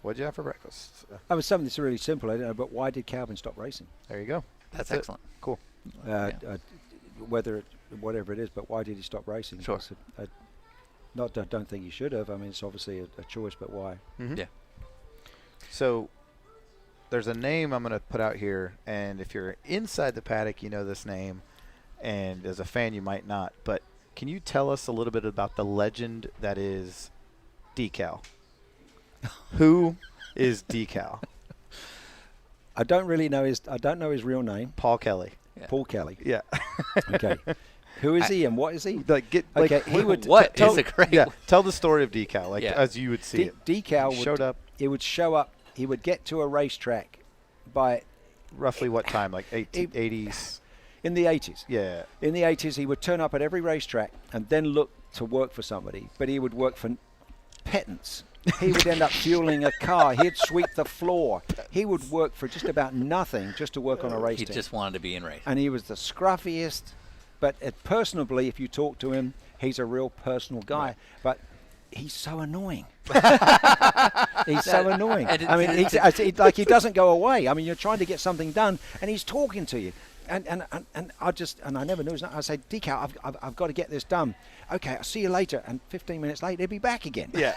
what'd you have for breakfast? That was something that's really simple. I don't know, but why did Calvin stop racing? There you go. That's it. excellent. Cool. Yeah. Whatever it is, but why did he stop racing? Sure. I don't think he should have. I mean, it's obviously a choice, but why? Mm-hmm. Yeah. So there's a name I'm going to put out here, and if you're inside the paddock, you know this name, and as a fan, you might not. But can you tell us a little bit about the legend that is Decal? Who is Decal? I don't know his real name. Paul Kelly. Yeah. Paul Kelly. Yeah. Okay. Who is he and what is he? Okay, he would What tell, is a great yeah, tell the story of Decal, like Yeah. as you would see it. Decal He showed up He would show up. He would get to a racetrack by roughly what time? Like 80s? in the 80s. Yeah. In the 80s, he would turn up at every racetrack and then look to work for somebody. But he would work for pittance. He would end up fueling a car. He'd sweep the floor. He would work for just about nothing just to work on a race He team. just wanted to be in race. And he was the scruffiest. But personally, if you talk to him, he's a real personal guy. Right. But he's so annoying. He's so annoying. I mean, he doesn't go away. I mean, you're trying to get something done, and he's talking to you. And I never knew his name. I say, Decal, I've got to get this done. Okay, I'll see you later. And 15 minutes later, he'd be back again. Yeah.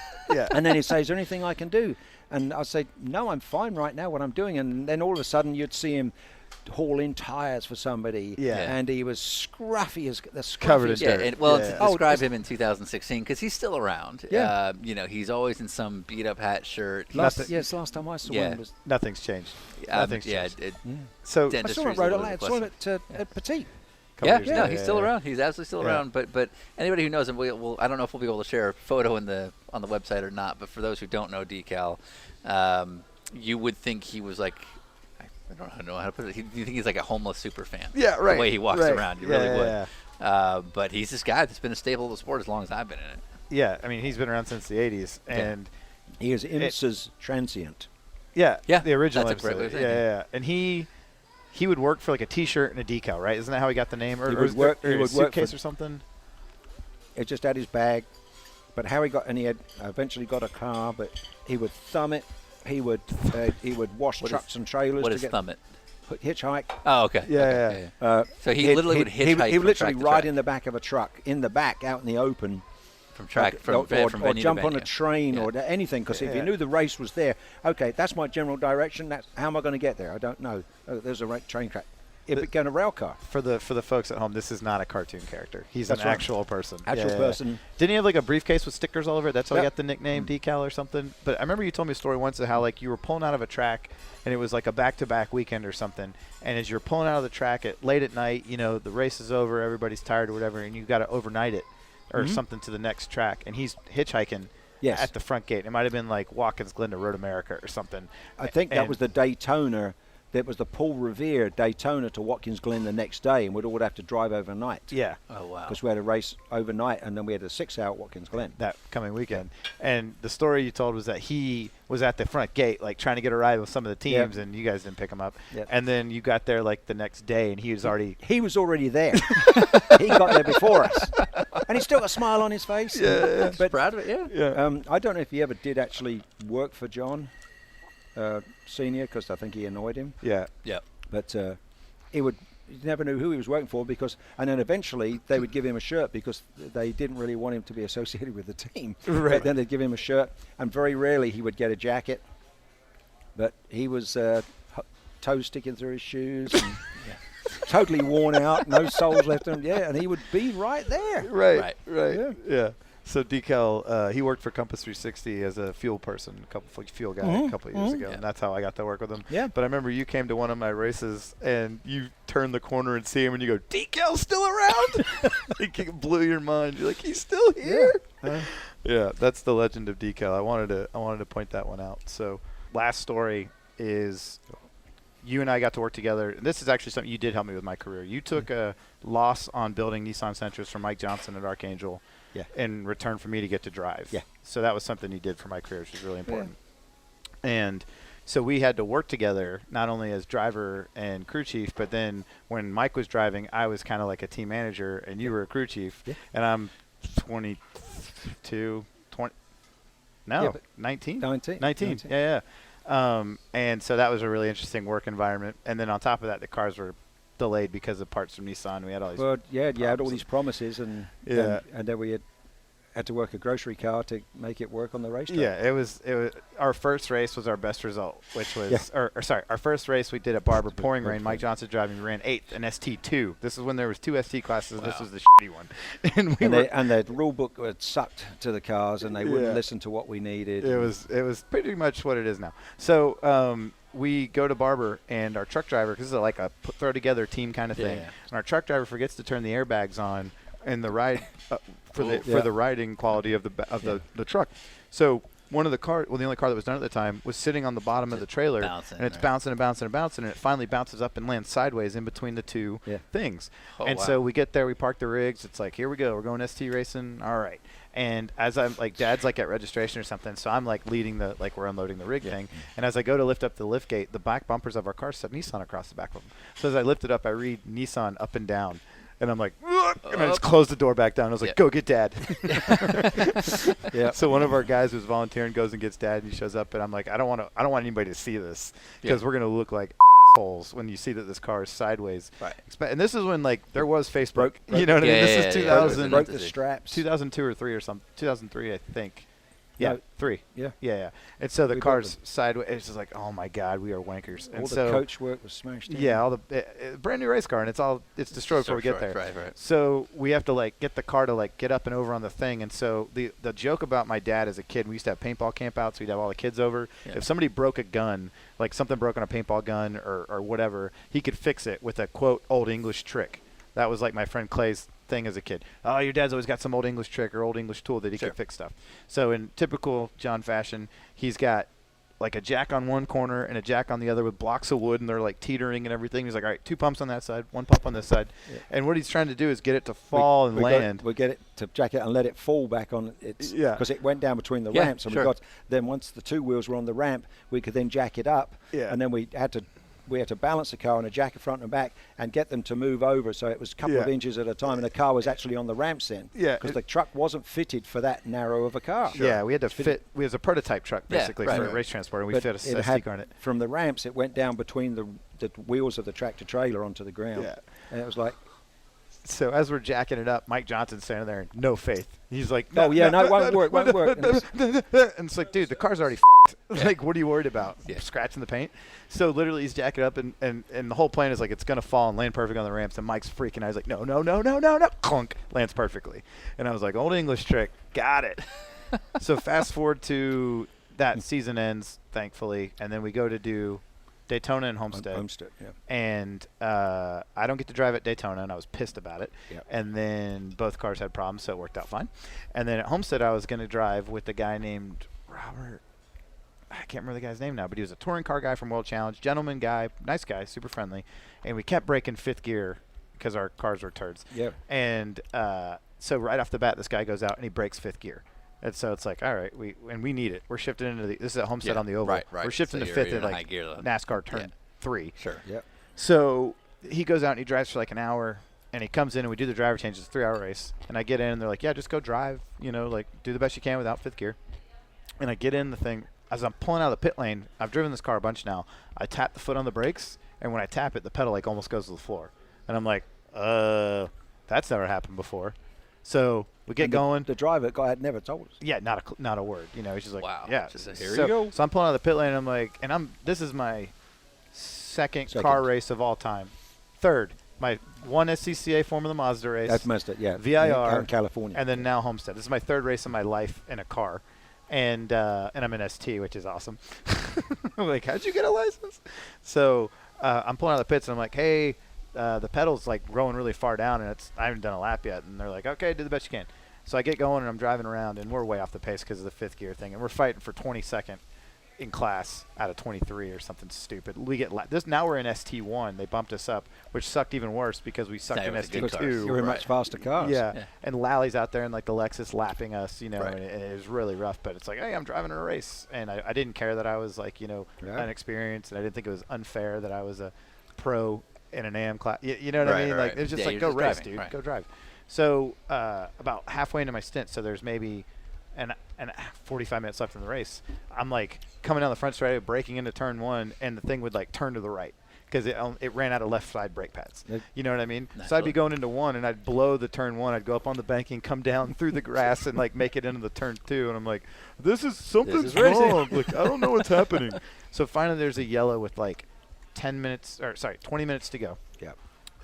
And then he'd say, is there anything I can do? And I'd say, no, I'm fine right now, what I'm doing. And then all of a sudden, you'd see him haul in tires for somebody. Yeah. And he was scruffy as the scruffiest. Covered in dirt. To describe him in 2016, because he's still around. Yeah. He's always in some beat-up hat shirt. Last time I saw him was... Nothing's changed. Nothing's changed. So I saw him at Petit. He's still around. He's absolutely still around. But anybody who knows him, I don't know if we'll be able to share a photo on the website or not. But for those who don't know Decal, you would think he was like, I don't know how to put it. You think he's like a homeless super fan? Yeah, right. The way he walks around, you really would. Yeah. But he's this guy that's been a staple of the sport as long as I've been in it. Yeah, I mean, he's been around since the 80s, and he is IMSA's transient. Yeah, yeah, the original that's a great way episode. of saying Yeah, and he would work for like a T-shirt and a decal, right? Isn't that how he got the name? Or He would work a suitcase for- or something? It just had his bag, but how he got, and he had eventually got a car, but he would thumb it. He would wash trucks and trailers. What to is get thumb it? Hitchhike. Oh, okay. Yeah. So he literally would hitchhike. He would literally from track to ride track. in the back of a truck, in the back, out in the open. From track, or venue to jump on venue. a train or anything, because if you knew the race was there, okay, that's my general direction. That's how am I going to get there? I don't know. Oh, there's a train track. It became a rail car. For the folks at home, this is not a cartoon character. He's That's an right. actual person. Actual person. Didn't he have like a briefcase with stickers all over it? That's how he Yep. got the nickname Decal or something. But I remember you told me a story once of how like you were pulling out of a track and it was like a back-to-back weekend or something. And as you're pulling out of the track late at night, the race is over, everybody's tired or whatever, and you got to overnight it or something to the next track. And he's hitchhiking at the front gate. It might have been like Watkins Glen to Road America or something. I think that was the Daytona. That was the Paul Revere Daytona to Watkins Glen the next day, and we'd all have to drive overnight. Yeah. Oh, wow. Because we had a race overnight, and then we had a 6-hour at Watkins Glen. That coming weekend. And the story you told was that he was at the front gate, like trying to get a ride with some of the teams, and you guys didn't pick him up. Yep. And then you got there like the next day, and he was already there. He got there before us, and he's still got a smile on his face. Yeah. But proud of it. Yeah. I don't know if he ever did actually work for John Senior, because I think he annoyed him. Yeah. Yeah. But you never knew who he was working for, and then eventually they would give him a shirt because they didn't really want him to be associated with the team. Right. But then they'd give him a shirt, and very rarely he would get a jacket. But he was toes sticking through his shoes, and totally worn out, no soles left in him. Yeah, and he would be right there. Right. Yeah. So Decal, he worked for Compass 360 as a fuel person, fuel guy a couple of years ago, and that's how I got to work with him. Yeah. But I remember you came to one of my races, and you turned the corner and see him, and you go, "Decal's still around!" It blew your mind. You're like, "He's still here." Yeah, that's the legend of Decal. I wanted to point that one out. So last story is you and I got to work together. And this is actually something you did help me with my career. You took a loss on building Nissan Sentras from Mike Johnson at Archangel. Yeah. In return for me to get to drive. Yeah. So that was something you did for my career, which was really important. Yeah. And so we had to work together, not only as driver and crew chief, but then when Mike was driving, I was kind of like a team manager, and you were a crew chief. Yeah. And I'm 19. 19. Yeah. And so that was a really interesting work environment. And then on top of that, the cars were delayed because of parts from Nissan. We had all these. Well, you had all these promises, and then we had to work a grocery car to make it work on the racetrack. Yeah, it was our first race was our best result, which was our first race we did at Barber, pouring rain. Mike Johnson driving, we ran 8th in ST2. This is when there was 2 ST classes. Wow. This was the shitty one, and the rule book was sucked to the cars, and they wouldn't listen to what we needed. It was pretty much what it is now. So we go to Barber, and our truck driver, because this is like a throw together team kind of thing, and our truck driver forgets to turn the airbags on in the ride for the riding quality of the truck. So one of the car, well, the only car that was done at the time, was sitting on the bottom of the trailer, bouncing, and it's right. bouncing and bouncing and bouncing, and it finally bounces up and lands sideways in between the two things. Oh, and wow. so we get there, we park the rigs. It's like, here we go, we're going ST racing. All right. And as I'm like, Dad's like at registration or something, so I'm like leading the, like we're unloading the rig thing. And as I go to lift up the lift gate, the back bumpers of our car said Nissan across the back of them. So as I lift it up, I read Nissan up and down. And I'm like, ugh, and I just closed the door back down. I was like, go get Dad. So one of our guys who's volunteering goes and gets Dad, and he shows up, and I'm like, I don't want anybody to see this because we're gonna look like assholes when you see that this car is sideways. Right. And this is when like there was Facebook. Broke- You know what I mean? This is 2000. Broke the straps. 2002 or 3 or something. 2003, I think. Yeah, No, 3. Yeah. Yeah. And so the We car's broke sideways. It's just like, oh my God, we are wankers. All And the so coach work was smashed in. yeah, all the brand new race car, and it's destroyed before we get there. Right. So we have to like get the car to like get up and over on the thing. And so the joke about my dad as a kid, we used to have paintball campouts. We'd have all the kids over. Yeah. If somebody broke a gun, like something broke on a paintball gun or whatever, he could fix it with a quote old English trick. That was like my friend Clay's thing as a kid. Oh, your dad's always got some old English trick or old English tool that he could fix stuff. So in typical John fashion, he's got like a jack on one corner and a jack on the other with blocks of wood, and they're like teetering and everything. He's like, all right, 2 pumps on that side, 1 pump on this side. Yeah. And what he's trying to do is get it to fall and land. We get it to jack it and let it fall back on its, because it went down between the ramps, and then once the two wheels were on the ramp, we could then jack it up, and then we had to balance the car on a jack in front and back and get them to move over, so it was a couple of inches at a time, and the car was actually on the ramps then. Because the truck wasn't fitted for that narrow of a car. Yeah, we had to fit. We was a prototype truck basically for a race transport, and we fit a SD car in it. From the ramps, it went down between the wheels of the tractor trailer onto the ground. Yeah, and it was like. So as we're jacking it up, Mike Johnson's standing there, no faith. He's like, it won't work. And it's like, dude, the car's already f***ed. Like, what are you worried about? Scratching the paint? So literally he's jacking up, and the whole plan is like it's going to fall and land perfect on the ramps. And Mike's freaking out. He's like, no. Clunk. Lands perfectly. And I was like, old English trick. Got it. So fast forward to that season ends, thankfully. And then we go to do Daytona and Homestead. And I don't get to drive at Daytona, and I was pissed about it. And then both cars had problems, so it worked out fine. And then at Homestead, I was going to drive with a guy named Robert. I can't remember the guy's name now, but he was a touring car guy from World Challenge, gentleman guy, nice guy, super friendly. And we kept breaking fifth gear because our cars were turds. And so right off the bat, this guy goes out and he breaks fifth gear. And so it's like, all right, we need it. We're shifting into this is at Homestead on the oval. Right. We're shifting to fifth at like NASCAR turn 3. Sure. So he goes out and he drives for like an hour, and he comes in and we do the driver changes. It's a 3-hour race. And I get in and they're like, yeah, just go drive, like do the best you can without fifth gear. And I get in the thing. As I'm pulling out of the pit lane, I've driven this car a bunch now. I tap the foot on the brakes, and when I tap it, the pedal like almost goes to the floor. And I'm like, that's never happened before. So we get going. The driver guy had never told us. Yeah, not a word. He's just like, wow. Yeah. Here you go. So I'm pulling out of the pit lane, and I'm like, this is my second car race of all time. Third, my one SCCA Formula Mazda race. That's Mazda, VIR. Out in California. And then now Homestead. This is my third race of my life in a car. And I'm in ST, which is awesome. I'm like, how'd you get a license? So I'm pulling out of the pits, and I'm like, hey, the pedal's like going really far down, and I haven't done a lap yet. And they're like, okay, do the best you can. So I get going, and I'm driving around, and we're way off the pace because of the fifth gear thing. And we're fighting for 22nd in class out of 23 or something stupid. We get this. Now we're in ST1. They bumped us up, which sucked even worse because we sucked in ST2. You were much faster cars. Yeah. And Lally's out there in like the Lexus lapping us, and it was really rough. But it's like, hey, I'm driving a race, and I didn't care that I was like, inexperienced, and I didn't think it was unfair that I was a pro in an AM class. You know what I mean? Like it was just like, go race, dude. Go drive. So about halfway into my stint, so there's maybe and 45 minutes left in the race, I'm like coming down the front straight, braking into turn 1, and the thing would like turn to the right because it ran out of left side brake pads. You know what I mean? So I'd be going into 1, and I'd blow the turn 1. I'd go up on the banking, come down through the grass, and like make it into the turn 2. And I'm like, something's wrong. Like I don't know what's happening. So finally, there's a yellow with like 20 minutes to go. Yeah.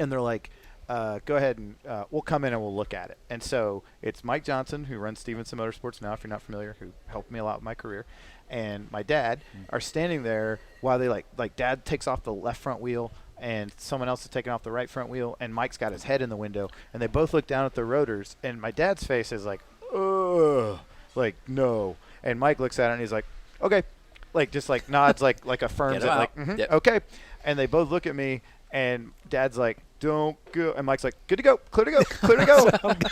And they're like, go ahead and we'll come in and we'll look at it. And so it's Mike Johnson, who runs Stevenson Motorsports now, if you're not familiar, who helped me a lot with my career, and my dad are standing there while they like Dad takes off the left front wheel and someone else is taking off the right front wheel, and Mike's got his head in the window, and they both look down at the rotors, and my dad's face is like, ugh, like no. And Mike looks at it and he's like, okay. Like, just like nods, like affirms it, like, okay. And they both look at me, and Dad's like, don't go. And Mike's like, good to go, clear to go, clear to go.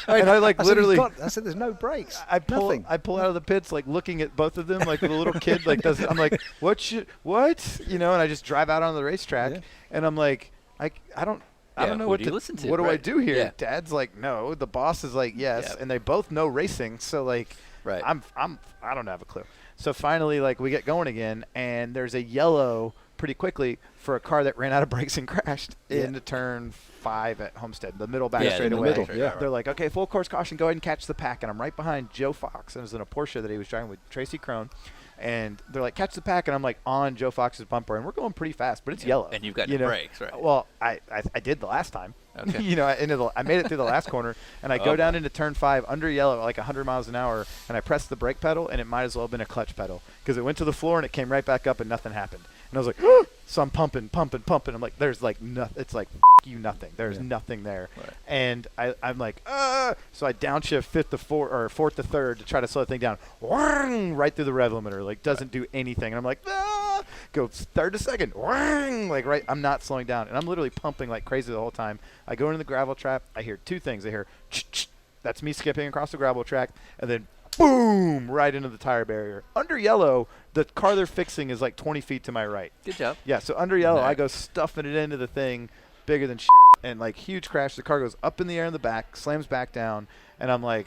And I like literally. I said, there's no brakes. I pull out of the pits, like looking at both of them, like the little kid, like I'm like, what? And I just drive out on the racetrack, and I'm like, I don't know what to listen to. What do I do here? Yeah. Dad's like, no. The boss is like, yes, and they both know racing, so like, I don't have a clue. So finally, like, we get going again, and there's a yellow pretty quickly for a car that ran out of brakes and crashed into turn 5 at Homestead, the middle back straightaway. They're like, okay, full course caution, go ahead and catch the pack. And I'm right behind Joe Fox, and it was in a Porsche that he was driving with Tracy Crone. And they're like, catch the pack, and I'm like on Joe Fox's bumper, and we're going pretty fast, but it's yellow. And you've got no brakes, right? Well, I did the last time. Okay. I made it through the last corner, and I go down into turn 5 under yellow at like 100 miles an hour, and I pressed the brake pedal, and it might as well have been a clutch pedal because it went to the floor and it came right back up and nothing happened. And I was like, so I'm pumping. I'm like, there's like nothing. It's like, you nothing. There's nothing there. Right. And I'm like, so I downshift 5th to 4th or 4th to 3rd to try to slow the thing down. Right through the rev limiter, like doesn't do anything. And I'm like, go 3rd to 2nd, like right. I'm not slowing down, and I'm literally pumping like crazy the whole time. I go into the gravel trap. I hear 2 things. I hear, that's me skipping across the gravel track, and then boom, right into the tire barrier. Under yellow, the car they're fixing is like 20 feet to my right. Good job. Yeah, so under yellow, I go stuffing it into the thing, bigger than and like huge crash. The car goes up in the air in the back, slams back down, and I'm like,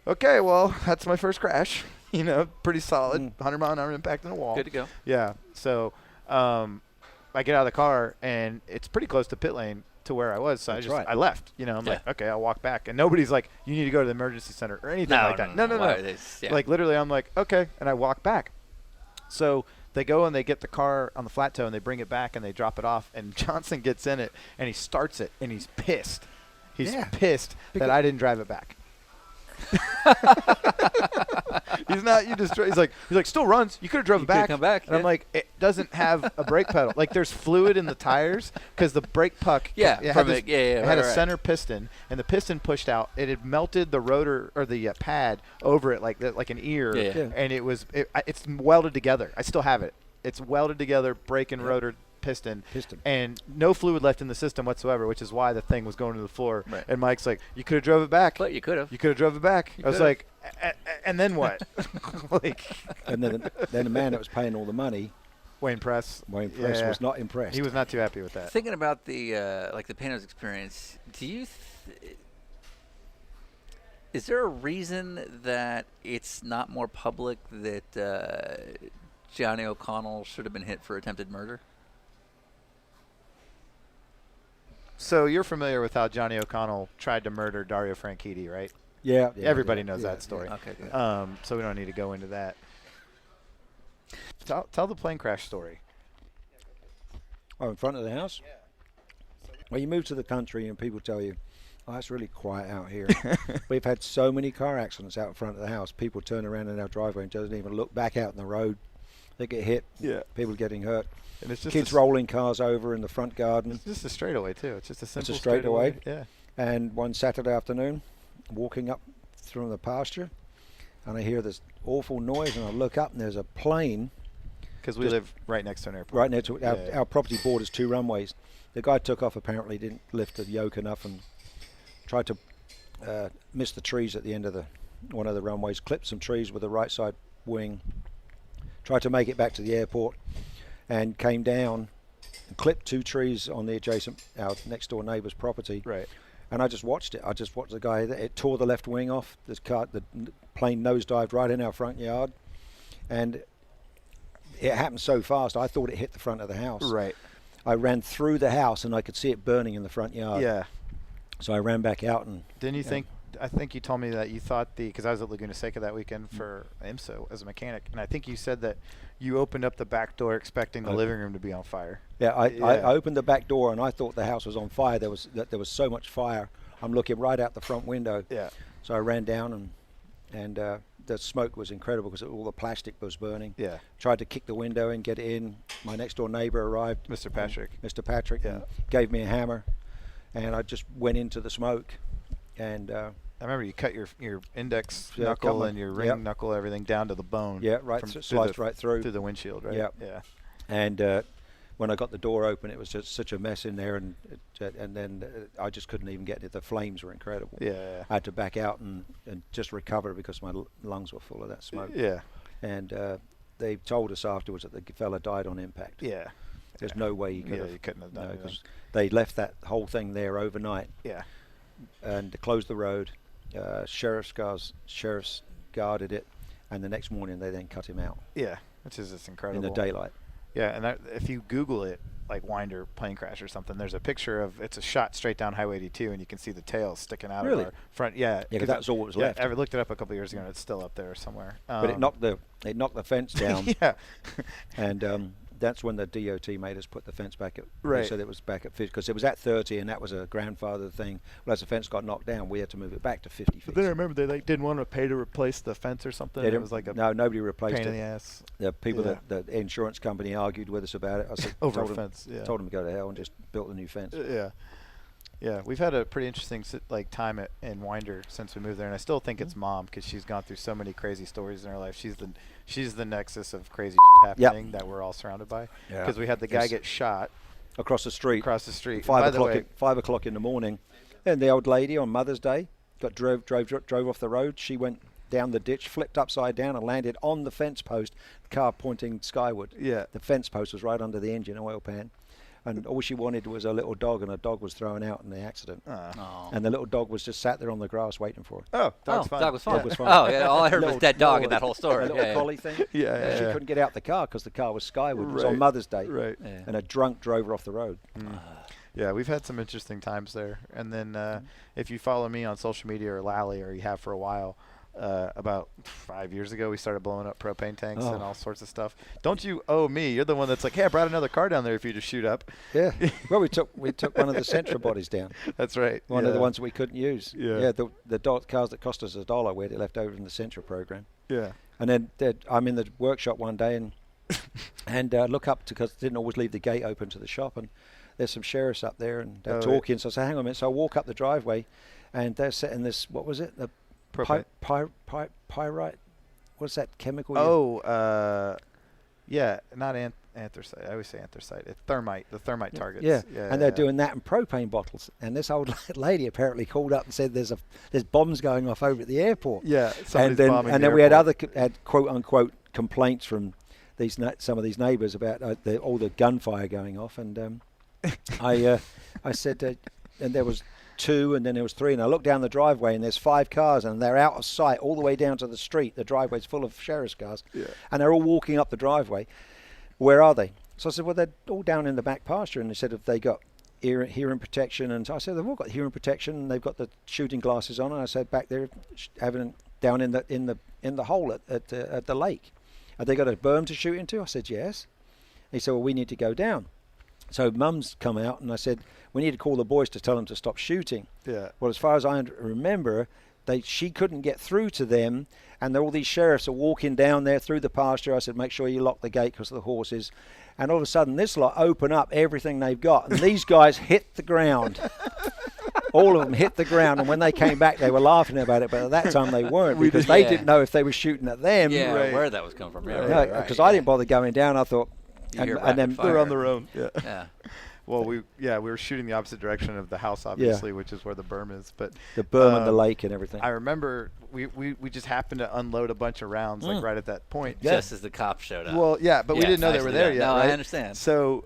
okay, well, that's my first crash. Pretty solid, 100-mile-an-hour impact in a wall. Good to go. Yeah, so I get out of the car, and it's pretty close to pit lane to where I was, so I left. I'm like, okay, I'll walk back, and nobody's like, you need to go to the emergency center or anything like that. No. Like literally, I'm like, okay, and I walk back. So they go and they get the car on the flat tow and they bring it back and they drop it off, and Johnson gets in it and he starts it and he's pissed. He's pissed that I didn't drive it back. He's not. He's like still runs. You could have drove it back. Come back. And I'm like, it doesn't have a brake pedal. Like there's fluid in the tires because the brake puck. It had a center piston, and the piston pushed out. It had melted the rotor or the pad over it like an ear, and it's welded together. I still have it. It's welded together, brake and rotor. Piston, and no fluid left in the system whatsoever, which is why the thing was going to the floor. Right. And Mike's like, you could have drove it back. But you could have. You could have drove it back. I was like, and then what? And then the man that was paying all the money, Wayne Press was not impressed. He was not too happy with that. Thinking about the the Panos experience, do you is there a reason that it's not more public that Johnny O'Connell should have been hit for attempted murder? So you're familiar with how Johnny O'Connell tried to murder Dario Franchitti, right? Yeah. Everybody knows that story. Yeah. Okay, good. So we don't need to go into that. Tell the plane crash story. Oh, in front of the house? Yeah. Well, you move to the country and people tell you, oh, it's really quiet out here. We've had so many car accidents out in front of the house. People turn around in our driveway and doesn't even look back out in the road. They get hit. Yeah. People getting hurt. And it's just kids rolling cars over in the front garden. It's just a straightaway too. It's just a simple straightaway. Yeah. And one Saturday afternoon, walking up through the pasture, and I hear this awful noise, and I look up, and there's a plane. Because we live right next to an airport. Right next to our property borders 2 runways. The guy took off, apparently didn't lift the yoke enough, and tried to miss the trees at the end of one of the runways. Clipped some trees with the right side wing. Tried to make it back to the airport. And came down and clipped 2 trees on the adjacent, our next door neighbour's property. Right. And I just watched it. I just watched the guy. It tore the left wing off. The plane nosedived right in our front yard. And it happened so fast, I thought it hit the front of the house. Right. I ran through the house and I could see it burning in the front yard. Yeah. So I ran back out and. Didn't you think? I think you told me that you thought because I was at Laguna Seca that weekend for IMSA as a mechanic, and I think you said that you opened up the back door expecting the living room to be on fire. Yeah, I opened the back door and I thought the house was on fire. There was so much fire. I'm looking right out the front window. Yeah. So I ran down and the smoke was incredible because all the plastic was burning. Yeah. Tried to kick the window and get in. My next door neighbor arrived. Mr. Patrick. Mr. Patrick. Yeah. Gave me a hammer, and I just went into the smoke, and I remember you cut your index Yeah, cut knuckle my- and your ring yep. knuckle, everything down to the bone. Yeah, right, sliced right through. through the windshield, right? Yep. Yeah. And when I got the door open, it was just such a mess in there, and then I just couldn't even get it. The flames were incredible. Yeah. I had to back out and just recover because my lungs were full of that smoke. Yeah. And they told us afterwards that the fella died on impact. Yeah. There's no way he could Yeah, have. you couldn't have done it. because they left that whole thing there overnight Yeah. and closed the road. Sheriffs guarded it, and the next morning they then cut him out Yeah. Which is just incredible. in the daylight. Yeah, and if you Google it, like Winder plane crash or something, there's a picture of it's a shot straight down Highway 82, and you can see the tail sticking out Really? of our front. Yeah, Yeah, 'cause that was all that was left. I looked it up a couple of years ago, and it's still up there somewhere. But it knocked the fence down, yeah, and that's when the DOT made us put the fence back at. Right. They said it was back at 50 because it was at 30, and that was a grandfather thing. Well, as the fence got knocked down, we had to move it back to 50 feet. but then I remember they didn't want to pay to replace the fence or something. They It didn't- was like a no, nobody replaced pain it. in the ass The people Yeah. that the insurance company argued with us about it. I said, over a told them, fence. Yeah. told them to go to hell and just built a new fence. Yeah. Yeah, we've had a pretty interesting time in Winder since we moved there, and I still think it's Mom because she's gone through so many crazy stories in her life. She's the nexus of crazy shit Yep. happening that we're all surrounded by. Yeah. Because we had the guy Yes. get shot Across the street. across the street. Five By the o'clock. way, 5 o'clock in the morning, and the old lady on Mother's Day drove off the road. She went down the ditch, flipped upside down, and landed on the fence post. The car pointing skyward. Yeah. The fence post was right under the engine oil pan, and all she wanted was a little dog, and a dog was thrown out in the accident. Oh. And the little dog was just sat there on the grass waiting for her. Oh, dog's Oh, fine. dog was fine. Dog was fine. Oh, yeah. All I heard was Little- dead dog in little- that whole story. A little Yeah, collie thing. Yeah, And she yeah. couldn't get out the car because the car was skyward. It was Right. on Mother's Day. Right. yeah. And a drunk drove her off the road. Yeah, we've had some interesting times there. And then if you follow me on social media or Lally, or you have for a while, about 5 years ago, we started blowing up propane tanks and Oh. all sorts of stuff. Don't you owe me? You're the one that's like, hey, I brought another car down there if you just shoot up. Yeah. Well, we took one of the Sentra bodies down. That's right. One yeah. of the ones we couldn't use. Yeah. The cars that cost us $1, we had it left over from the Sentra program. Yeah. And then I'm in the workshop one day and look up because I didn't always leave the gate open to the shop, and there's some sheriffs up there and they're Oh, talking. So I say, hang on a minute. So I walk up the driveway, and they're setting this. What was it? The Propane. pyrite. What's that chemical? you- Oh, yeah, not anthracite. I always say anthracite. It's thermite. The thermite targets. Yeah, and they're yeah. doing that in propane bottles. And this old lady apparently called up and said there's bombs going off over at the airport. Yeah, And somebody's then bombing the we had airport. had quote unquote complaints from some of these neighbours about all the gunfire going off. And I said, and there was 2, and then there was 3, and I looked down the driveway, and there's 5 cars, and they're out of sight all the way down to the street. The driveway's full of sheriff's cars, and they're all walking up the driveway. Where are they? So I said, well, they're all down in the back pasture, and they said, have they got hearing protection? And so I said, they've all got hearing protection, and they've got the shooting glasses on. And I said, back there, having down in the hole at the lake, have they got a berm to shoot into? I said, yes. He said, well, we need to go down. So Mum's come out, and I said, we need to call the boys to tell them to stop shooting. Yeah. Well, as far as I remember, she couldn't get through to them, and all these sheriffs are walking down there through the pasture. I said, make sure you lock the gate because of the horses. And all of a sudden, this lot open up everything they've got, and these guys hit the ground. All of them hit the ground, and when they came back, they were laughing about it, but at that time they weren't because they didn't know if they were shooting at them. Yeah, Right. where that was coming from. Yeah, Right. right, Because I didn't bother going down. I thought, You hear and then rapid They're fire. on their own. Yeah. Yeah. Well, we were shooting the opposite direction of the house, obviously, which is where the berm is. But the berm and the lake and everything. I remember we just happened to unload a bunch of rounds like right at that point. Just as the cops showed up. Well, yeah, but we Yeah, didn't know they nicely were there done. yet. No, right? I understand. So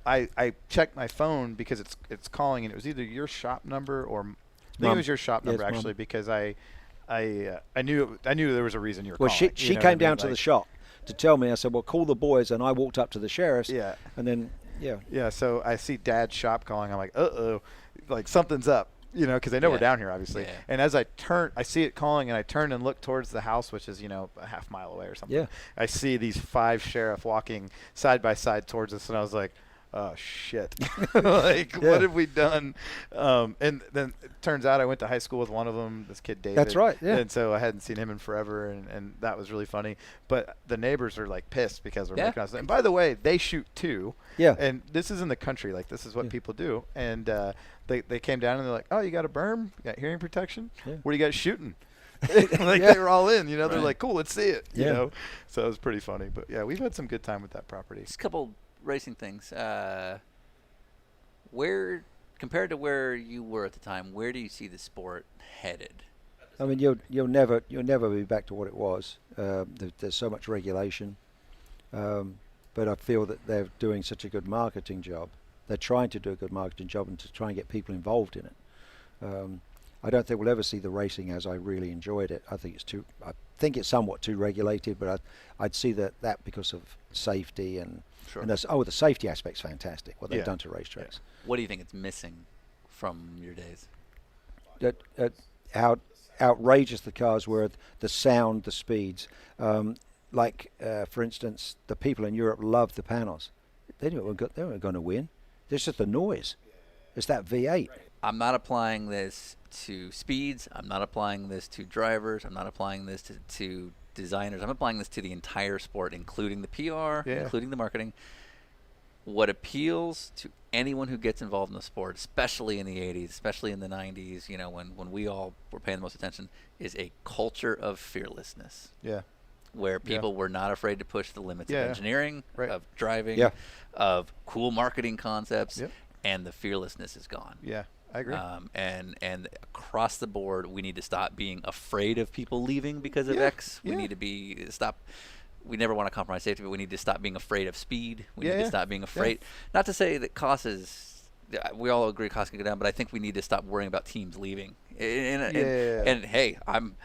I checked my phone because it's calling, and it was either your shop number or I think Mum. it was your shop Yeah, number it's Mum. actually because I knew there was a reason you were Well, calling. she came down to the shop to tell me. I said, well, call the boys, and I walked up to the sheriffs. Yeah. And then, yeah. Yeah, so I see Dad's shop calling. I'm like, uh-oh, like something's up, because they know we're Yeah. down here, obviously. Yeah. And as I see it calling, and I turn and look towards the house, which is, a half mile away or something. Yeah. I see these 5 sheriff walking side by side towards us, and I was like, oh shit, like what have we done? And then it turns out I went to high school with one of them, this kid David. That's right, yeah. And so I hadn't seen him in forever, and that was really funny. But the neighbors are like pissed because we're making us. And by the way, they shoot too. Yeah. And this is in the country, like this is what people do. And they came down and they're like, oh, you got a berm? You got hearing protection? Yeah. What do you got shooting? Like they were all in, they're like, cool, let's see it, you know. So it was pretty funny. But yeah, we've had some good time with that property. Just a couple racing things. Where, compared to where you were at the time, where do you see the sport headed? I mean, you'll never be back to what it was. There's so much regulation, but I feel that they're doing such a good marketing job. They're trying to do a good marketing job and to try and get people involved in it. I don't think we'll ever see the racing as I really enjoyed it. I think it's somewhat too regulated, but I'd see that because of safety and the safety aspect's fantastic. What they've done to racetracks. What do you think it's missing from your days? How outrageous the cars were, the sound, the speeds. For instance, the people in Europe loved the panels. They weren't going to win. It's just the noise. It's that V8. I'm not applying this to speeds. I'm not applying this to drivers. I'm not applying this to designers. I'm applying this to the entire sport, including the PR, including the marketing. What appeals to anyone who gets involved in the sport, especially in the 80s, especially in the 90s, when we all were paying the most attention, is a culture of fearlessness. Yeah. Where people were not afraid to push the limits of engineering, of driving, of cool marketing concepts, and the fearlessness is gone. Yeah, I agree. And across the board, we need to stop being afraid of people leaving because of X. We need to stop. We never want to compromise safety, but we need to stop being afraid of speed. We need to stop being afraid. Not to say that costs is. We all agree costs can go down, but I think we need to stop worrying about teams leaving. And hey, I'm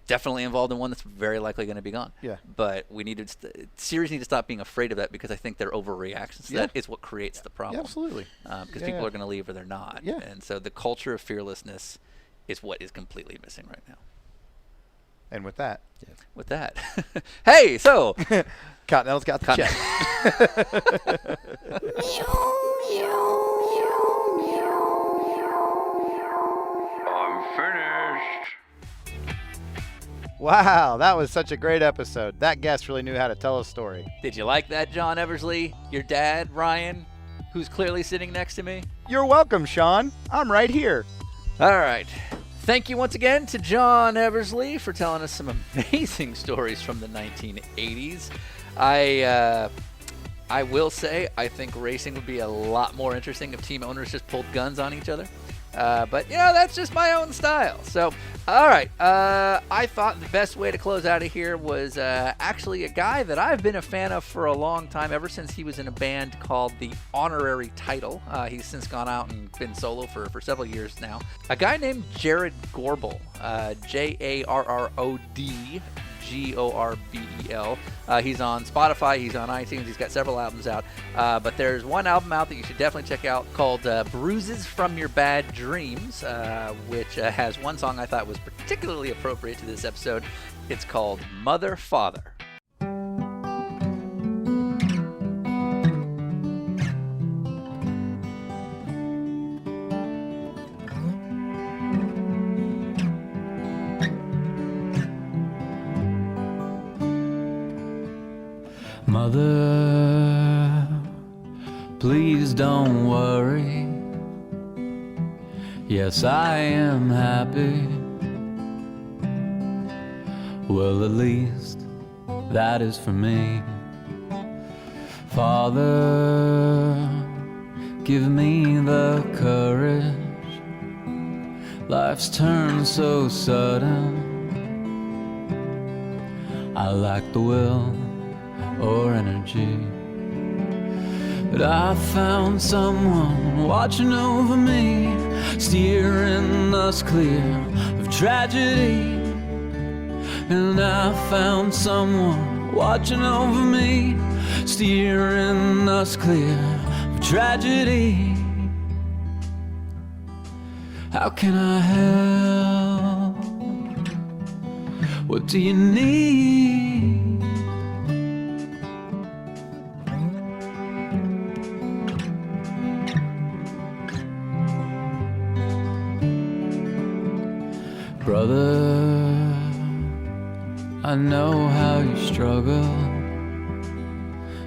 definitely involved in one that's very likely going to be gone. Yeah. But we need to series need to stop being afraid of that, because I think their overreactions to that is what creates the problem. Yeah, absolutely. Because people are going to leave or they're not. Yeah. And so the culture of fearlessness is what is completely missing right now. And with that. With that. Hey, so. Continental's got the check. I'm finished. Wow, that was such a great episode. That guest really knew how to tell a story. Did you like that, John Eversley? Your dad, Ryan, who's clearly sitting next to me? You're welcome, Sean. I'm right here. All right. Thank you once again to John Eversley for telling us some amazing stories from the 1980s. I will say, I think racing would be a lot more interesting if team owners just pulled guns on each other. But, that's just my own style. So, all right. I thought the best way to close out of here was actually a guy that I've been a fan of for a long time, ever since he was in a band called the Honorary Title. He's since gone out and been solo for several years now. A guy named Jarrod Gorbel, Jarrod Gorbel. He's on Spotify, he's on iTunes, he's got several albums out, but there's one album out that you should definitely check out called Bruises from Your Bad Dreams, which has one song I thought was particularly appropriate to this episode. It's called Mother Father. Mother, please don't worry. Yes, I am happy. Well, at least that is for me. Father, give me the courage. Life's turned so sudden. I lack the will or energy, but I found someone watching over me, steering us clear of tragedy. And I found someone watching over me, steering us clear of tragedy. How can I help? What do you need? I know how you struggle.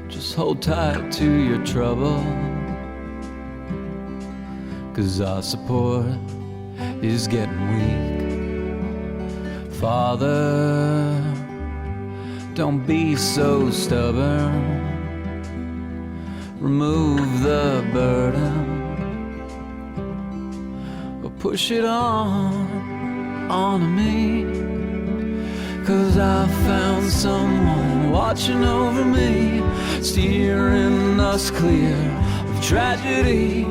Just hold tight to your trouble, 'cause our support is getting weak. Father, don't be so stubborn. Remove the burden, or push it onto me. 'Cause I found someone watching over me, steering us clear of tragedy.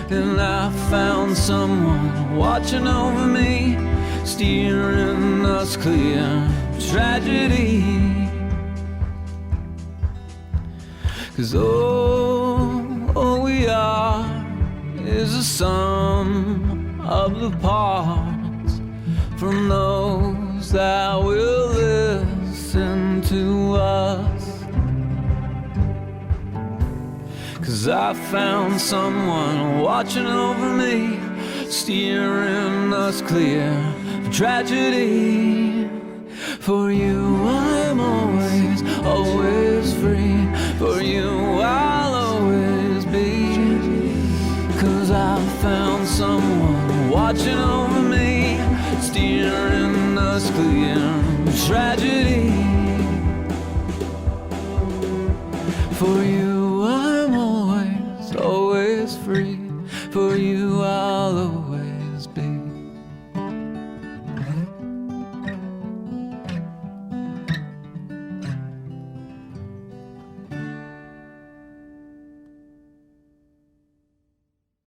And I found someone watching over me, steering us clear of tragedy. 'Cause all we are is a sum of the parts from those that will listen to us. 'Cause I found someone watching over me, steering us clear of tragedy. For you I'm always, always free. For you I'll always be. 'Cause I found someone watching over me, steering us clear of tragedy.